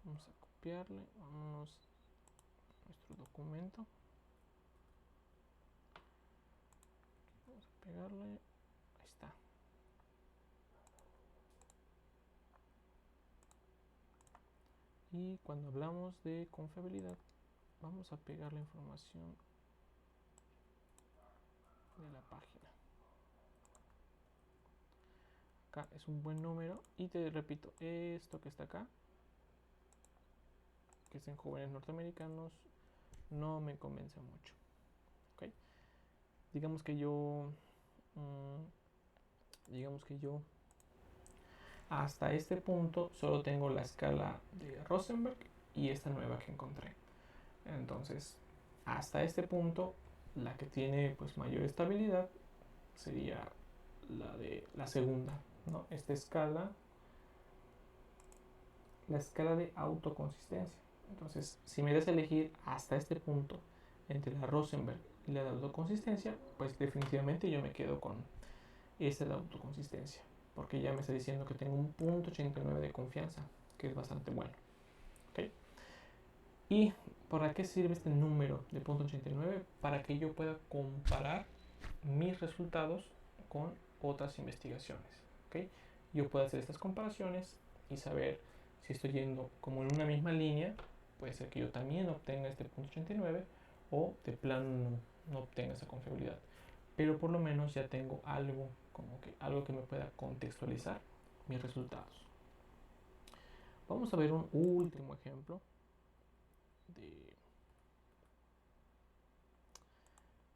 Vamos a copiarle. Vámonos a nuestro documento. Aquí vamos a pegarle. Ahí está. Y cuando hablamos de confiabilidad, vamos a pegar la información de la página. Acá es un buen número y te repito, esto que está acá, que es en jóvenes norteamericanos, no me convence mucho. ¿Okay? Digamos que yo hasta este punto solo tengo la escala de Rosenberg y esta nueva que encontré. Entonces, hasta este punto, la que tiene pues mayor estabilidad sería la de la segunda, ¿no? Esta escala, la escala de autoconsistencia. Entonces, si me das a elegir hasta este punto entre la Rosenberg y la de autoconsistencia, pues definitivamente yo me quedo con esta de autoconsistencia, porque ya me está diciendo que tengo un 0.89 de confianza, que es bastante bueno. ¿Okay? ¿Y para qué sirve este número de 0.89? Para que yo pueda comparar mis resultados con otras investigaciones. ¿Okay? Yo puedo hacer estas comparaciones y saber si estoy yendo como en una misma línea. Puede ser que yo también obtenga este 0.89 o de plano no obtenga esa confiabilidad. Pero por lo menos ya tengo algo, como que algo que me pueda contextualizar mis resultados. Vamos a ver un último ejemplo de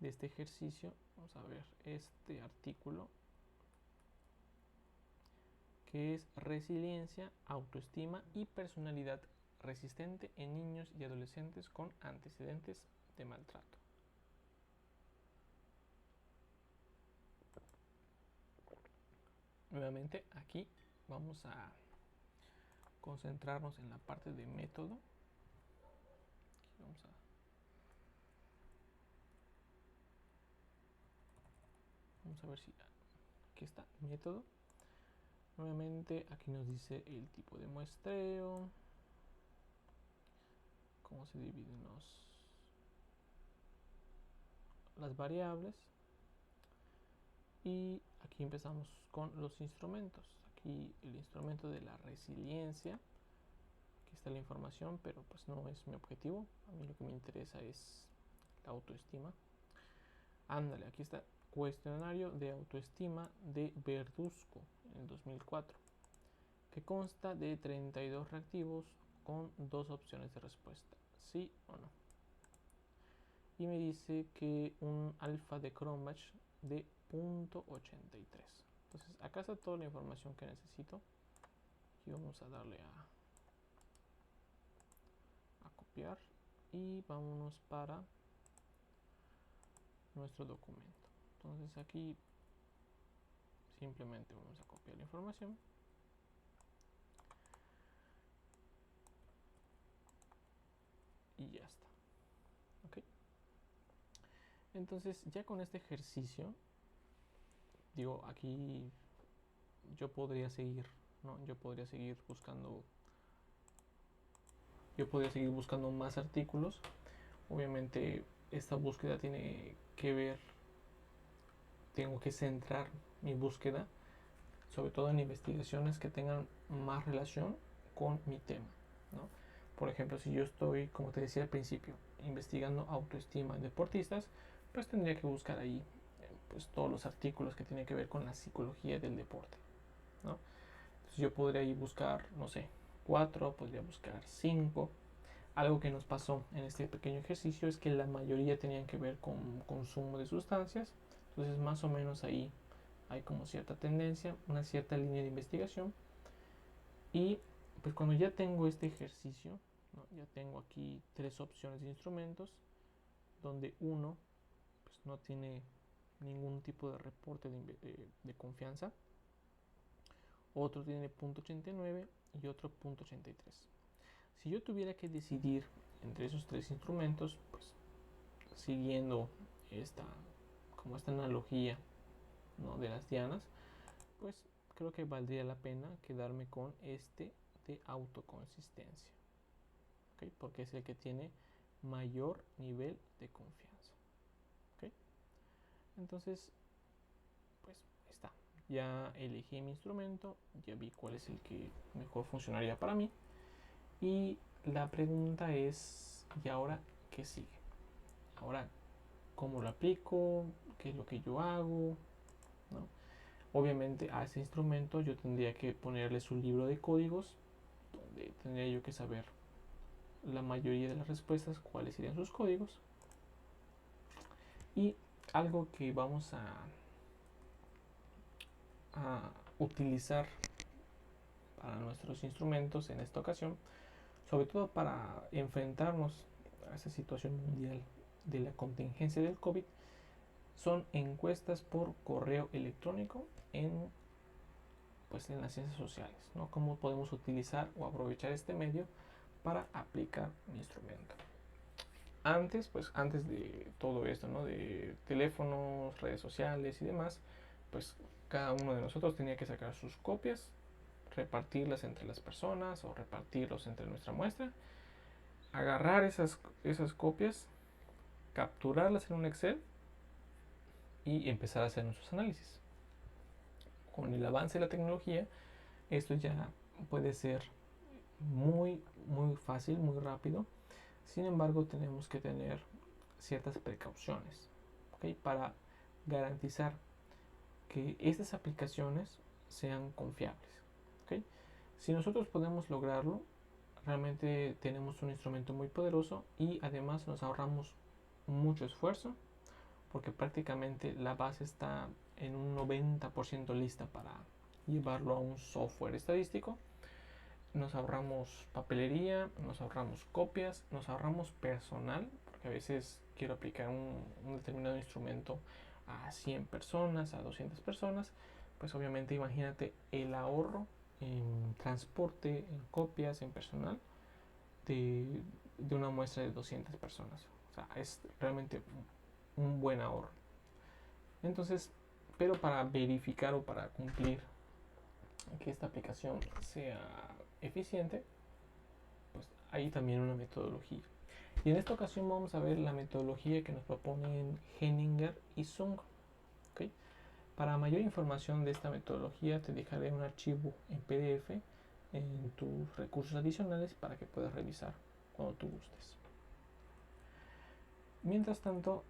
este ejercicio. Vamos a ver este artículo que es resiliencia, autoestima y personalidad resistente en niños y adolescentes con antecedentes de maltrato. Nuevamente aquí vamos a concentrarnos en la parte de método. Aquí vamos a ver si aquí está método. Nuevamente aquí nos dice el tipo de muestreo, cómo se dividen las variables, y aquí empezamos con los instrumentos. Aquí el instrumento de la resiliencia, aquí está la información, pero pues no es mi objetivo. A mí lo que me interesa es la autoestima. Ándale, aquí está cuestionario de autoestima de Verduzco en el 2004, que consta de 32 reactivos con dos opciones de respuesta, sí o no. Y me dice que un alfa de Cronbach de 0.83. Entonces acá está toda la información que necesito. Aquí vamos a darle a copiar y vámonos para nuestro documento. Entonces aquí simplemente vamos a copiar la información y ya está. ¿Ok? Entonces ya con este ejercicio, digo, aquí yo podría seguir, ¿no? Yo podría seguir buscando más artículos. Obviamente esta búsqueda tiene que ver, tengo que centrar mi búsqueda sobre todo en investigaciones que tengan más relación con mi tema, ¿no? Por ejemplo, si yo estoy, como te decía al principio, investigando autoestima en deportistas, pues tendría que buscar ahí pues todos los artículos que tienen que ver con la psicología del deporte, ¿no? Entonces yo podría ahí buscar, no sé, 4, podría buscar 5. Algo que nos pasó en este pequeño ejercicio es que la mayoría tenían que ver con consumo de sustancias, entonces más o menos ahí hay como cierta tendencia, una cierta línea de investigación. Y pues cuando ya tengo este ejercicio, ¿no? Ya tengo aquí 3 opciones de instrumentos, donde uno pues, no tiene ningún tipo de reporte de confianza, otro tiene .89 y otro .83. Si yo tuviera que decidir entre esos 3 instrumentos, pues siguiendo esta, como esta analogía, ¿no? de las dianas, pues creo que valdría la pena quedarme con este de autoconsistencia, ¿okay? Porque es el que tiene mayor nivel de confianza, ¿okay? Entonces pues está, ya elegí mi instrumento, ya vi cuál es el que mejor funcionaría para mí y la pregunta es, ¿y ahora qué sigue? Ahora, ¿cómo lo aplico? ¿Qué es lo que yo hago? ¿No? Obviamente a ese instrumento yo tendría que ponerle su libro de códigos, donde tendría yo que saber la mayoría de las respuestas, cuáles serían sus códigos. Y algo que vamos a utilizar para nuestros instrumentos en esta ocasión, sobre todo para enfrentarnos a esa situación mundial de la contingencia del COVID, son encuestas por correo electrónico en las ciencias sociales, ¿no? Cómo podemos utilizar o aprovechar este medio para aplicar mi instrumento. Antes de todo esto, ¿no? De teléfonos, redes sociales y demás, pues cada uno de nosotros tenía que sacar sus copias, repartirlas entre las personas o repartirlos entre nuestra muestra, agarrar esas copias, capturarlas en un Excel y empezar a hacer nuestros análisis. Con el avance de la tecnología, esto ya puede ser muy fácil, muy rápido. Sin embargo, tenemos que tener ciertas precauciones, ¿okay? Para garantizar que estas aplicaciones sean confiables, ¿okay? Si nosotros podemos lograrlo, realmente tenemos un instrumento muy poderoso y además nos ahorramos mucho esfuerzo porque prácticamente la base está en un 90% lista para llevarlo a un software estadístico. Nos ahorramos papelería, nos ahorramos copias, nos ahorramos personal, porque a veces quiero aplicar un determinado instrumento a 100 personas, a 200 personas, pues obviamente imagínate el ahorro en transporte, en copias, en personal de una muestra de 200 personas. O sea, es realmente un buen ahorro. Entonces, pero para verificar o para cumplir que esta aplicación sea eficiente, pues hay también una metodología. Y en esta ocasión vamos a ver la metodología que nos proponen Henninger y Sung. ¿Okay? Para mayor información de esta metodología te dejaré un archivo en PDF en tus recursos adicionales para que puedas revisar cuando tú gustes. Mientras tanto,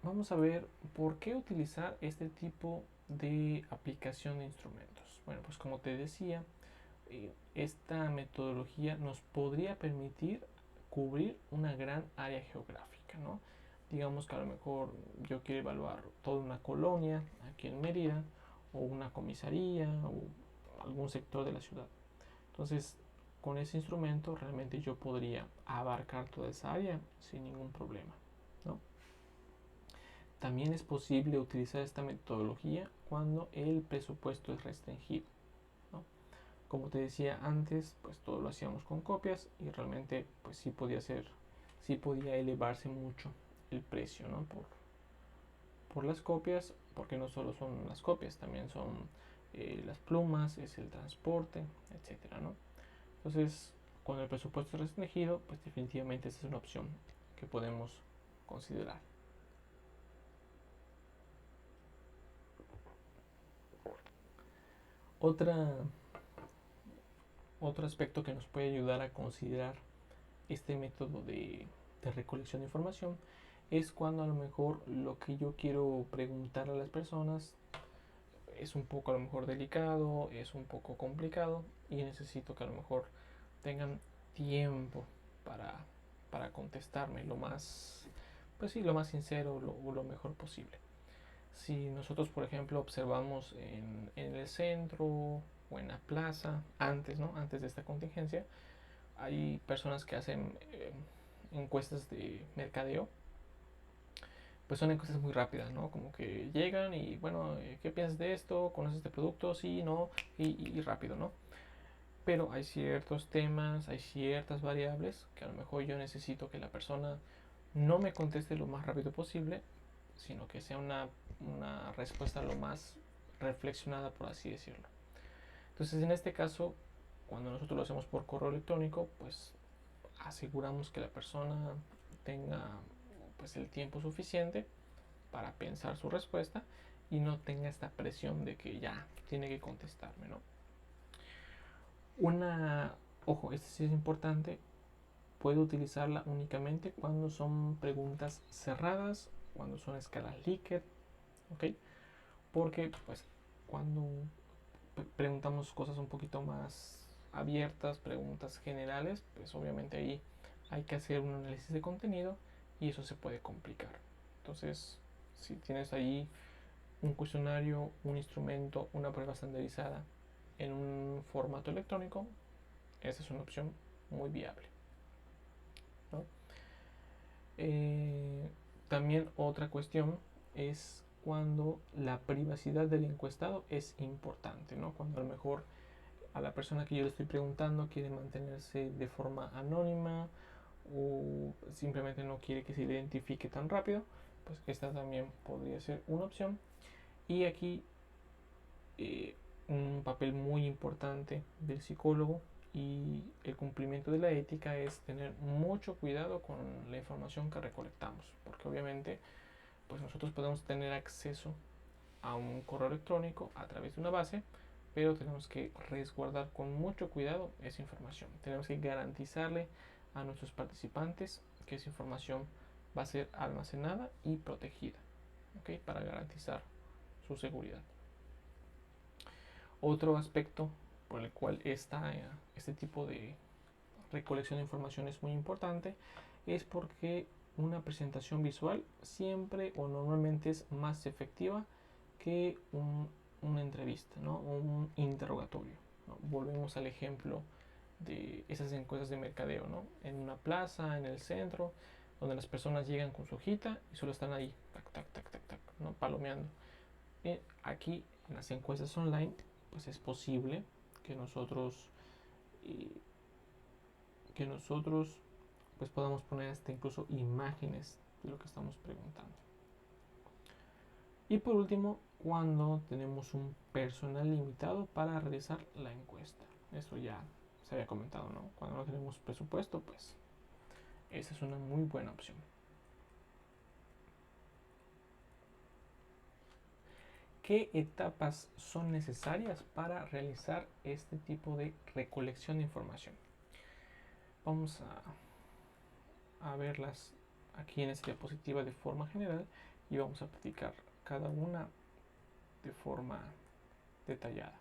vamos a ver por qué utilizar este tipo de aplicación de instrumentos. Bueno, pues como te decía, esta metodología nos podría permitir cubrir una gran área geográfica, ¿no? Digamos que a lo mejor yo quiero evaluar toda una colonia aquí en Mérida, o una comisaría, o algún sector de la ciudad. Entonces, con ese instrumento realmente yo podría abarcar toda esa área sin ningún problema, ¿no? También es posible utilizar esta metodología cuando el presupuesto es restringido, ¿no? Como te decía antes, pues todo lo hacíamos con copias y realmente pues sí podía elevarse mucho el precio, ¿no? Por las copias, porque no solo son las copias, también son las plumas, es el transporte, etcétera, ¿no? Entonces, cuando el presupuesto es restringido, pues definitivamente esa es una opción que podemos considerar. Otra, otro aspecto que nos puede ayudar a considerar este método de recolección de información es cuando a lo mejor lo que yo quiero preguntar a las personas es un poco a lo mejor delicado, es un poco complicado y necesito que a lo mejor tengan tiempo para, para contestarme lo más, pues sí, lo más sincero o lo mejor posible. Si nosotros, por ejemplo, observamos en el centro o en la plaza, antes, ¿no? Antes de esta contingencia, hay personas que hacen encuestas de mercadeo, pues son encuestas muy rápidas, ¿no? Como que llegan y, bueno, ¿qué piensas de esto? ¿Conoces este producto? Sí, no, y rápido, ¿no? Pero hay ciertos temas, hay ciertas variables que a lo mejor yo necesito que la persona no me conteste lo más rápido posible, sino que sea una respuesta lo más reflexionada, por así decirlo. Entonces, en este caso, cuando nosotros lo hacemos por correo electrónico, pues aseguramos que la persona tenga pues el tiempo suficiente para pensar su respuesta y no tenga esta presión de que ya tiene que contestarme, ¿no? Una, ojo, este sí es importante, puede utilizarla únicamente cuando son preguntas cerradas, cuando son escalas Likert, ¿ok? Porque pues cuando preguntamos cosas un poquito más abiertas, preguntas generales, pues obviamente ahí hay que hacer un análisis de contenido y eso se puede complicar. Entonces, si tienes ahí un cuestionario, un instrumento, una prueba estandarizada en un formato electrónico, esa es una opción muy viable, ¿no? También otra cuestión es cuando la privacidad del encuestado es importante, ¿no? Cuando a lo mejor a la persona que yo le estoy preguntando quiere mantenerse de forma anónima o simplemente no quiere que se identifique tan rápido, pues esta también podría ser una opción. Y aquí un papel muy importante del psicólogo y el cumplimiento de la ética es tener mucho cuidado con la información que recolectamos, porque obviamente pues nosotros podemos tener acceso a un correo electrónico a través de una base, pero tenemos que resguardar con mucho cuidado esa información. Tenemos que garantizarle a nuestros participantes que esa información va a ser almacenada y protegida, ¿okay? Para garantizar su seguridad. Otro aspecto por el cual este tipo de recolección de información es muy importante es porque una presentación visual siempre o normalmente es más efectiva que una entrevista, ¿no? O un interrogatorio, ¿no? Volvemos al ejemplo de esas encuestas de mercadeo, ¿no? En una plaza, en el centro, donde las personas llegan con su hojita y solo están ahí, tac, tac, tac, tac, tac, ¿no? Palomeando. Aquí en las encuestas online, pues es posible que nosotros, eh, que nosotros pues podamos poner hasta incluso imágenes de lo que estamos preguntando. Y por último, cuando tenemos un personal limitado para realizar la encuesta. Eso ya se había comentado, ¿no? Cuando no tenemos presupuesto, pues esa es una muy buena opción. ¿Qué etapas son necesarias para realizar este tipo de recolección de información? Vamos a verlas aquí en esta diapositiva de forma general y vamos a platicar cada una de forma detallada.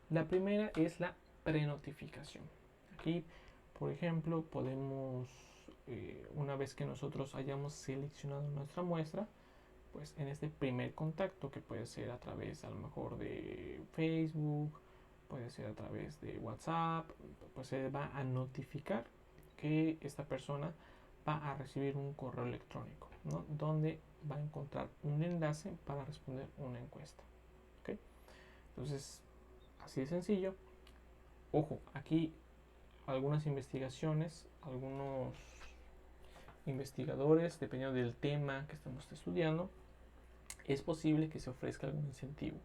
La primera es la prenotificación. Aquí, por ejemplo, podemos, una vez que nosotros hayamos seleccionado nuestra muestra, pues en este primer contacto, que puede ser a través a lo mejor de Facebook, puede ser a través de WhatsApp, pues se va a notificar que esta persona va a recibir un correo electrónico, ¿no? Donde va a encontrar un enlace para responder una encuesta. ¿Okay? Entonces, así de sencillo. Ojo, aquí algunas investigaciones, algunos investigadores, dependiendo del tema que estamos estudiando, es posible que se ofrezca algún incentivo.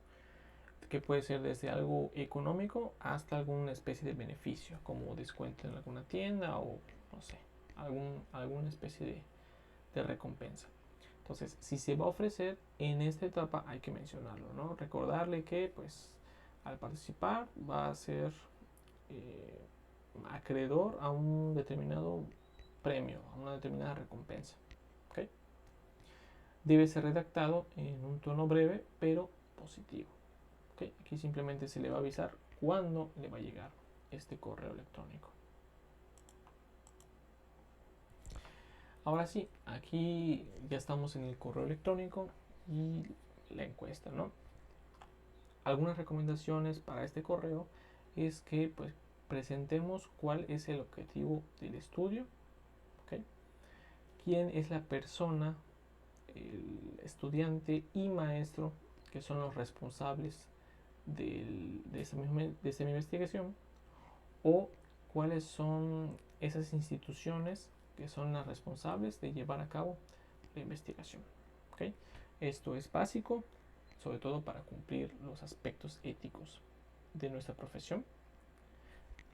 que puede ser desde algo económico hasta alguna especie de beneficio, como descuento en alguna tienda o no sé, alguna especie de recompensa. Entonces, si se va a ofrecer en esta etapa, hay que mencionarlo, ¿no? Recordarle que, pues, al participar va a ser acreedor a un determinado premio, a una determinada recompensa. ¿Okay? Debe ser redactado en un tono breve, pero positivo. ¿Okay? Aquí simplemente se le va a avisar cuándo le va a llegar este correo electrónico. Ahora sí, aquí ya estamos en el correo electrónico y la encuesta, ¿no? Algunas recomendaciones para este correo es que pues presentemos cuál es el objetivo del estudio, ¿okay? Quién es la persona, el estudiante y maestro que son los responsables de esa misma investigación, o cuáles son esas instituciones que son las responsables de llevar a cabo la investigación. ¿Okay? Esto es básico, sobre todo para cumplir los aspectos éticos de nuestra profesión.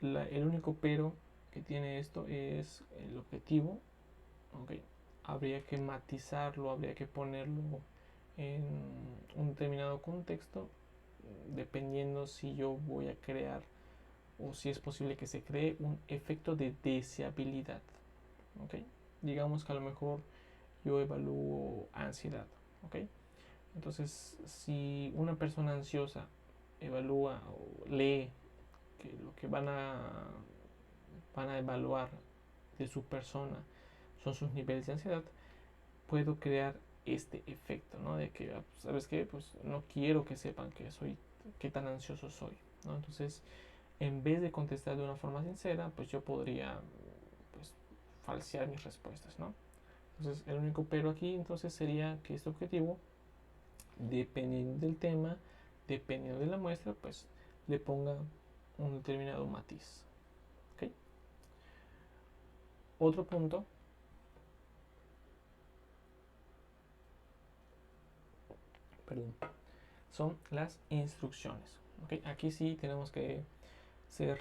El único pero que tiene esto es el objetivo. ¿Okay? Habría que matizarlo, habría que ponerlo en un determinado contexto, dependiendo si yo voy a crear o si es posible que se cree un efecto de deseabilidad. ¿Okay? Digamos que a lo mejor yo evalúo ansiedad. ¿Okay? Entonces, si una persona ansiosa evalúa o lee que lo que van a evaluar de su persona son sus niveles de ansiedad, puedo crear este efecto, ¿no? De que, ¿sabes qué? Pues no quiero que sepan qué tan ansioso soy, ¿no? Entonces, en vez de contestar de una forma sincera, pues yo podría, pues, falsear mis respuestas, ¿no? Entonces, el único pero aquí entonces sería que este objetivo, dependiendo del tema, dependiendo de la muestra, pues le ponga un determinado matiz. ¿Okay? Otro punto son las instrucciones. ¿Okay? Aquí sí tenemos que ser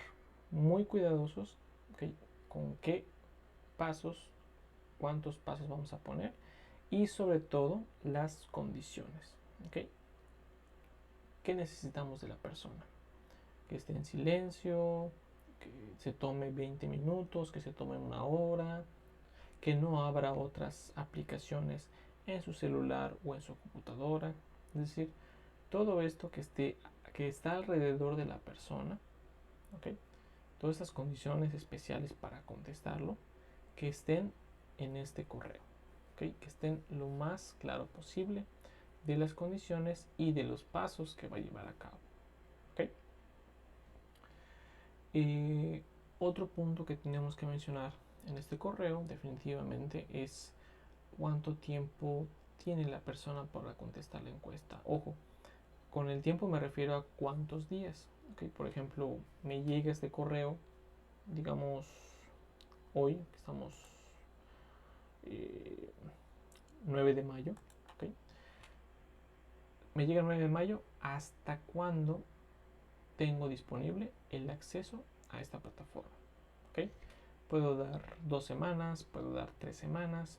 muy cuidadosos, ¿okay? Con qué pasos, cuántos pasos vamos a poner y sobre todo las condiciones. ¿Okay? ¿Qué necesitamos de la persona? Que esté en silencio, que se tome 20 minutos, que se tome una hora, que no abra otras aplicaciones en su celular o en su computadora. Es decir, todo esto que está alrededor de la persona, ¿okay? Todas estas condiciones especiales para contestarlo, que estén en este correo, ¿okay? Que estén lo más claro posible de las condiciones y de los pasos que va a llevar a cabo. ¿Okay? Otro punto que tenemos que mencionar en este correo definitivamente es cuánto tiempo tiene la persona para contestar la encuesta. Ojo, con el tiempo me refiero a cuántos días. ¿Okay? Por ejemplo, me llega este correo, digamos, hoy, que estamos 9 de mayo. ¿Okay? Me llega el 9 de mayo, ¿hasta cuándo tengo disponible el acceso a esta plataforma? ¿Okay? Puedo dar 2 semanas, puedo dar 3 semanas,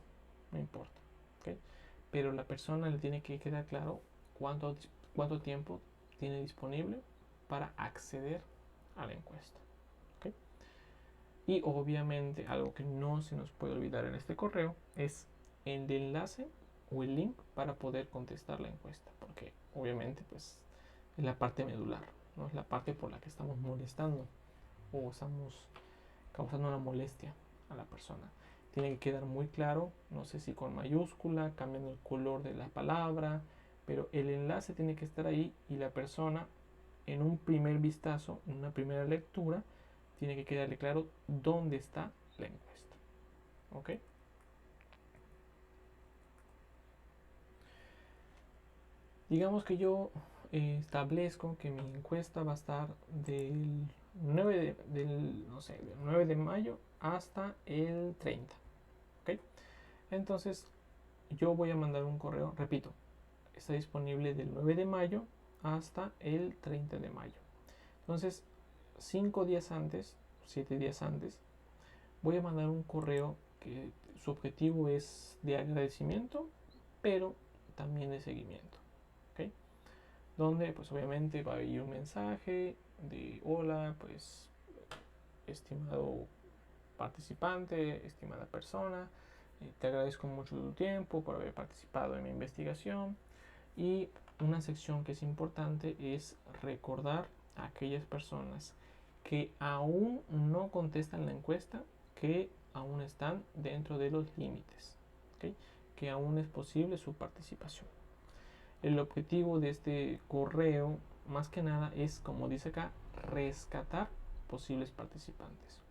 no importa. ¿Okay? Pero la persona le tiene que quedar claro cuánto tiempo tiene disponible para acceder a la encuesta. ¿Okay? Y obviamente algo que no se nos puede olvidar en este correo es el enlace o el link para poder contestar la encuesta, porque obviamente pues es la parte medular, ¿no? Es la parte por la que estamos molestando o estamos causando una molestia a la persona. Tiene que quedar muy claro, no sé si con mayúscula, cambiando el color de la palabra, pero el enlace tiene que estar ahí y la persona en un primer vistazo, en una primera lectura, tiene que quedarle claro dónde está la encuesta. ¿Ok? Digamos que yo establezco que mi encuesta va a estar del 9 de mayo hasta el 30. ¿Ok? Entonces yo voy a mandar un correo, repito, está disponible del 9 de mayo hasta el 30 de mayo. Entonces, 5 días antes, 7 días antes, voy a mandar un correo que su objetivo es de agradecimiento, pero también de seguimiento. ¿Okay? Donde pues obviamente va a ir un mensaje de hola, pues estimado participante, estimada persona, te agradezco mucho tu tiempo por haber participado en mi investigación. Y una sección que es importante es recordar a aquellas personas que aún no contestan la encuesta, que aún están dentro de los límites, ¿okay? Que aún es posible su participación. El objetivo de este correo, más que nada, es, como dice acá, rescatar posibles participantes.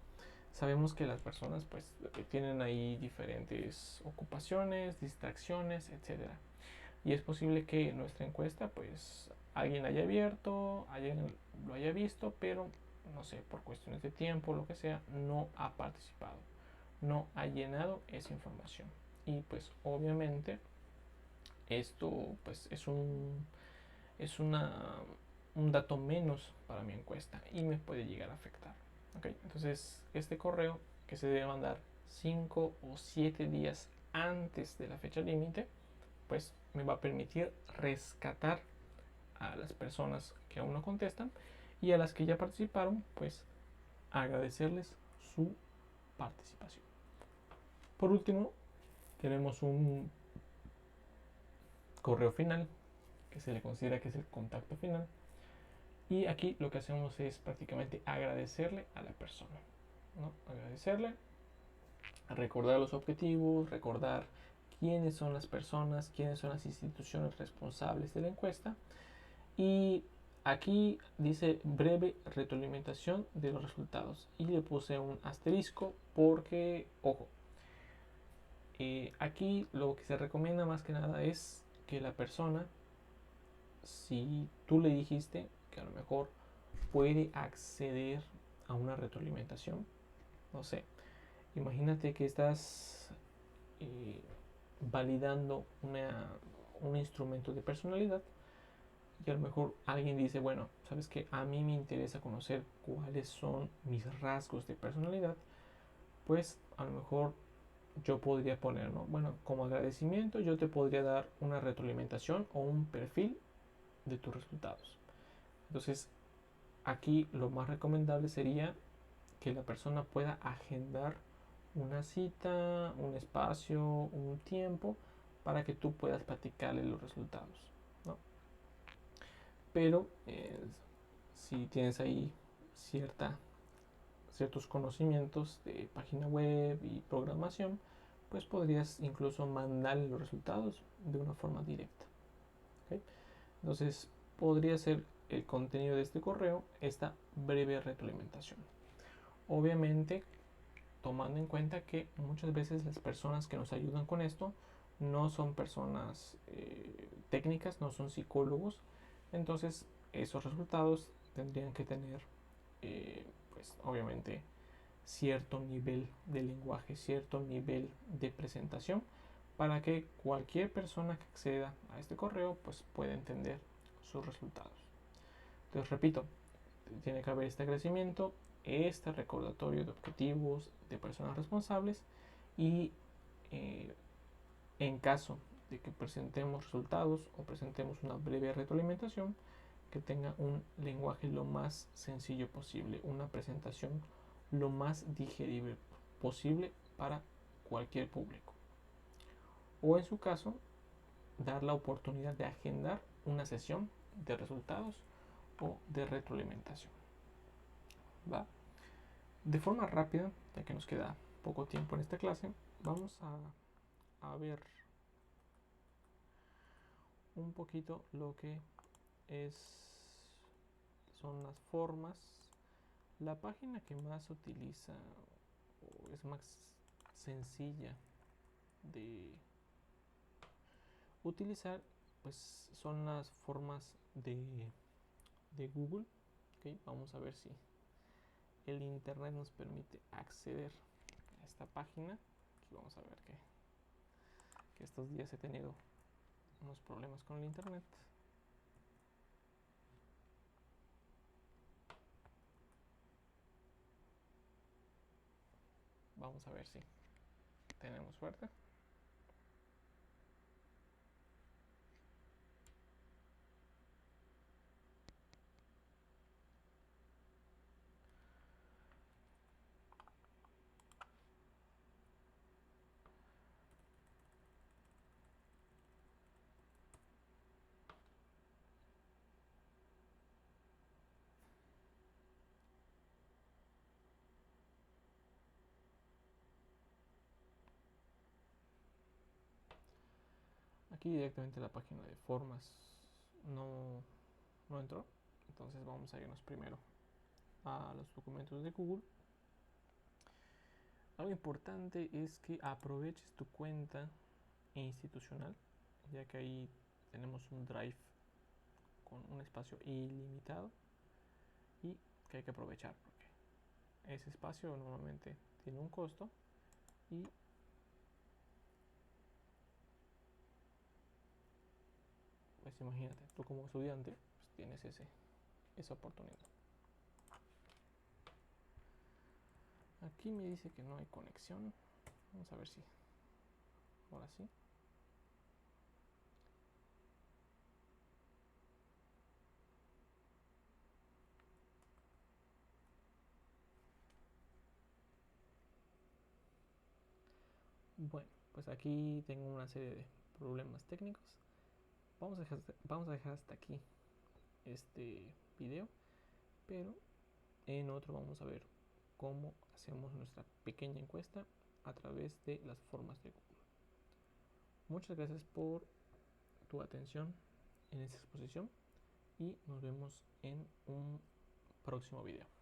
Sabemos que las personas pues tienen ahí diferentes ocupaciones, distracciones, etcétera. Y es posible que nuestra encuesta pues alguien haya abierto, alguien lo haya visto, pero no sé, por cuestiones de tiempo, lo que sea, no ha participado, no ha llenado esa información. Y pues obviamente esto pues es un dato menos para mi encuesta y me puede llegar a afectar. ¿Okay? Entonces este correo, que se debe mandar 5 o 7 días antes de la fecha límite, pues me va a permitir rescatar a las personas que aún no contestan, y a las que ya participaron, pues agradecerles su participación. Por último, tenemos un correo final que se le considera que es el contacto final, y aquí lo que hacemos es prácticamente agradecerle a la persona, ¿no? Agradecerle, recordar los objetivos, recordar quiénes son las personas, quiénes son las instituciones responsables de la encuesta. Y aquí dice breve retroalimentación de los resultados, y le puse un asterisco porque, ojo, aquí lo que se recomienda más que nada es que la persona, si tú le dijiste que a lo mejor puede acceder a una retroalimentación, no sé, imagínate que estás eh, validando un instrumento de personalidad, y a lo mejor alguien dice, bueno, sabes que a mí me interesa conocer cuáles son mis rasgos de personalidad, pues a lo mejor yo podría poner, ¿no? Bueno, como agradecimiento yo te podría dar una retroalimentación o un perfil de tus resultados. Entonces aquí lo más recomendable sería que la persona pueda agendar una cita, un espacio, un tiempo para que tú puedas platicarle los resultados, ¿no? Pero si tienes ahí ciertos conocimientos de página web y programación, pues podrías incluso mandarle los resultados de una forma directa. ¿Okay? Entonces podría ser el contenido de este correo esta breve retroalimentación. Obviamente tomando en cuenta que muchas veces las personas que nos ayudan con esto no son personas técnicas, no son psicólogos, entonces esos resultados tendrían que tener pues obviamente cierto nivel de lenguaje, cierto nivel de presentación, para que cualquier persona que acceda a este correo pues pueda entender sus resultados. Entonces repito, tiene que haber este agradecimiento, este recordatorio de objetivos de personas responsables, y eh, en caso de que presentemos resultados o presentemos una breve retroalimentación, que tenga un lenguaje lo más sencillo posible, una presentación lo más digerible posible para cualquier público. O en su caso, dar la oportunidad de agendar una sesión de resultados o de retroalimentación. ¿Va? De forma rápida, ya que nos queda poco tiempo en esta clase, vamos a ver un poquito lo que son las formas. La página que más utiliza o es más sencilla de utilizar, pues son las formas de Google. ¿Okay? Vamos a ver si el internet nos permite acceder a esta página. Aquí vamos a ver que estos días he tenido unos problemas con el internet. Vamos a ver si tenemos suerte. Aquí directamente la página de formas no entró. Entonces vamos a irnos primero a los documentos de Google. Algo importante es que aproveches tu cuenta institucional, ya que ahí tenemos un drive con un espacio ilimitado y que hay que aprovechar porque ese espacio normalmente tiene un costo y pues imagínate, tú como estudiante pues tienes esa oportunidad. Aquí me dice que no hay conexión. Vamos a ver si ahora sí. Bueno, pues aquí tengo una serie de problemas técnicos. Vamos a dejar hasta aquí este video, pero en otro vamos a ver cómo hacemos nuestra pequeña encuesta a través de las formas de Google. Muchas gracias por tu atención en esta exposición y nos vemos en un próximo video.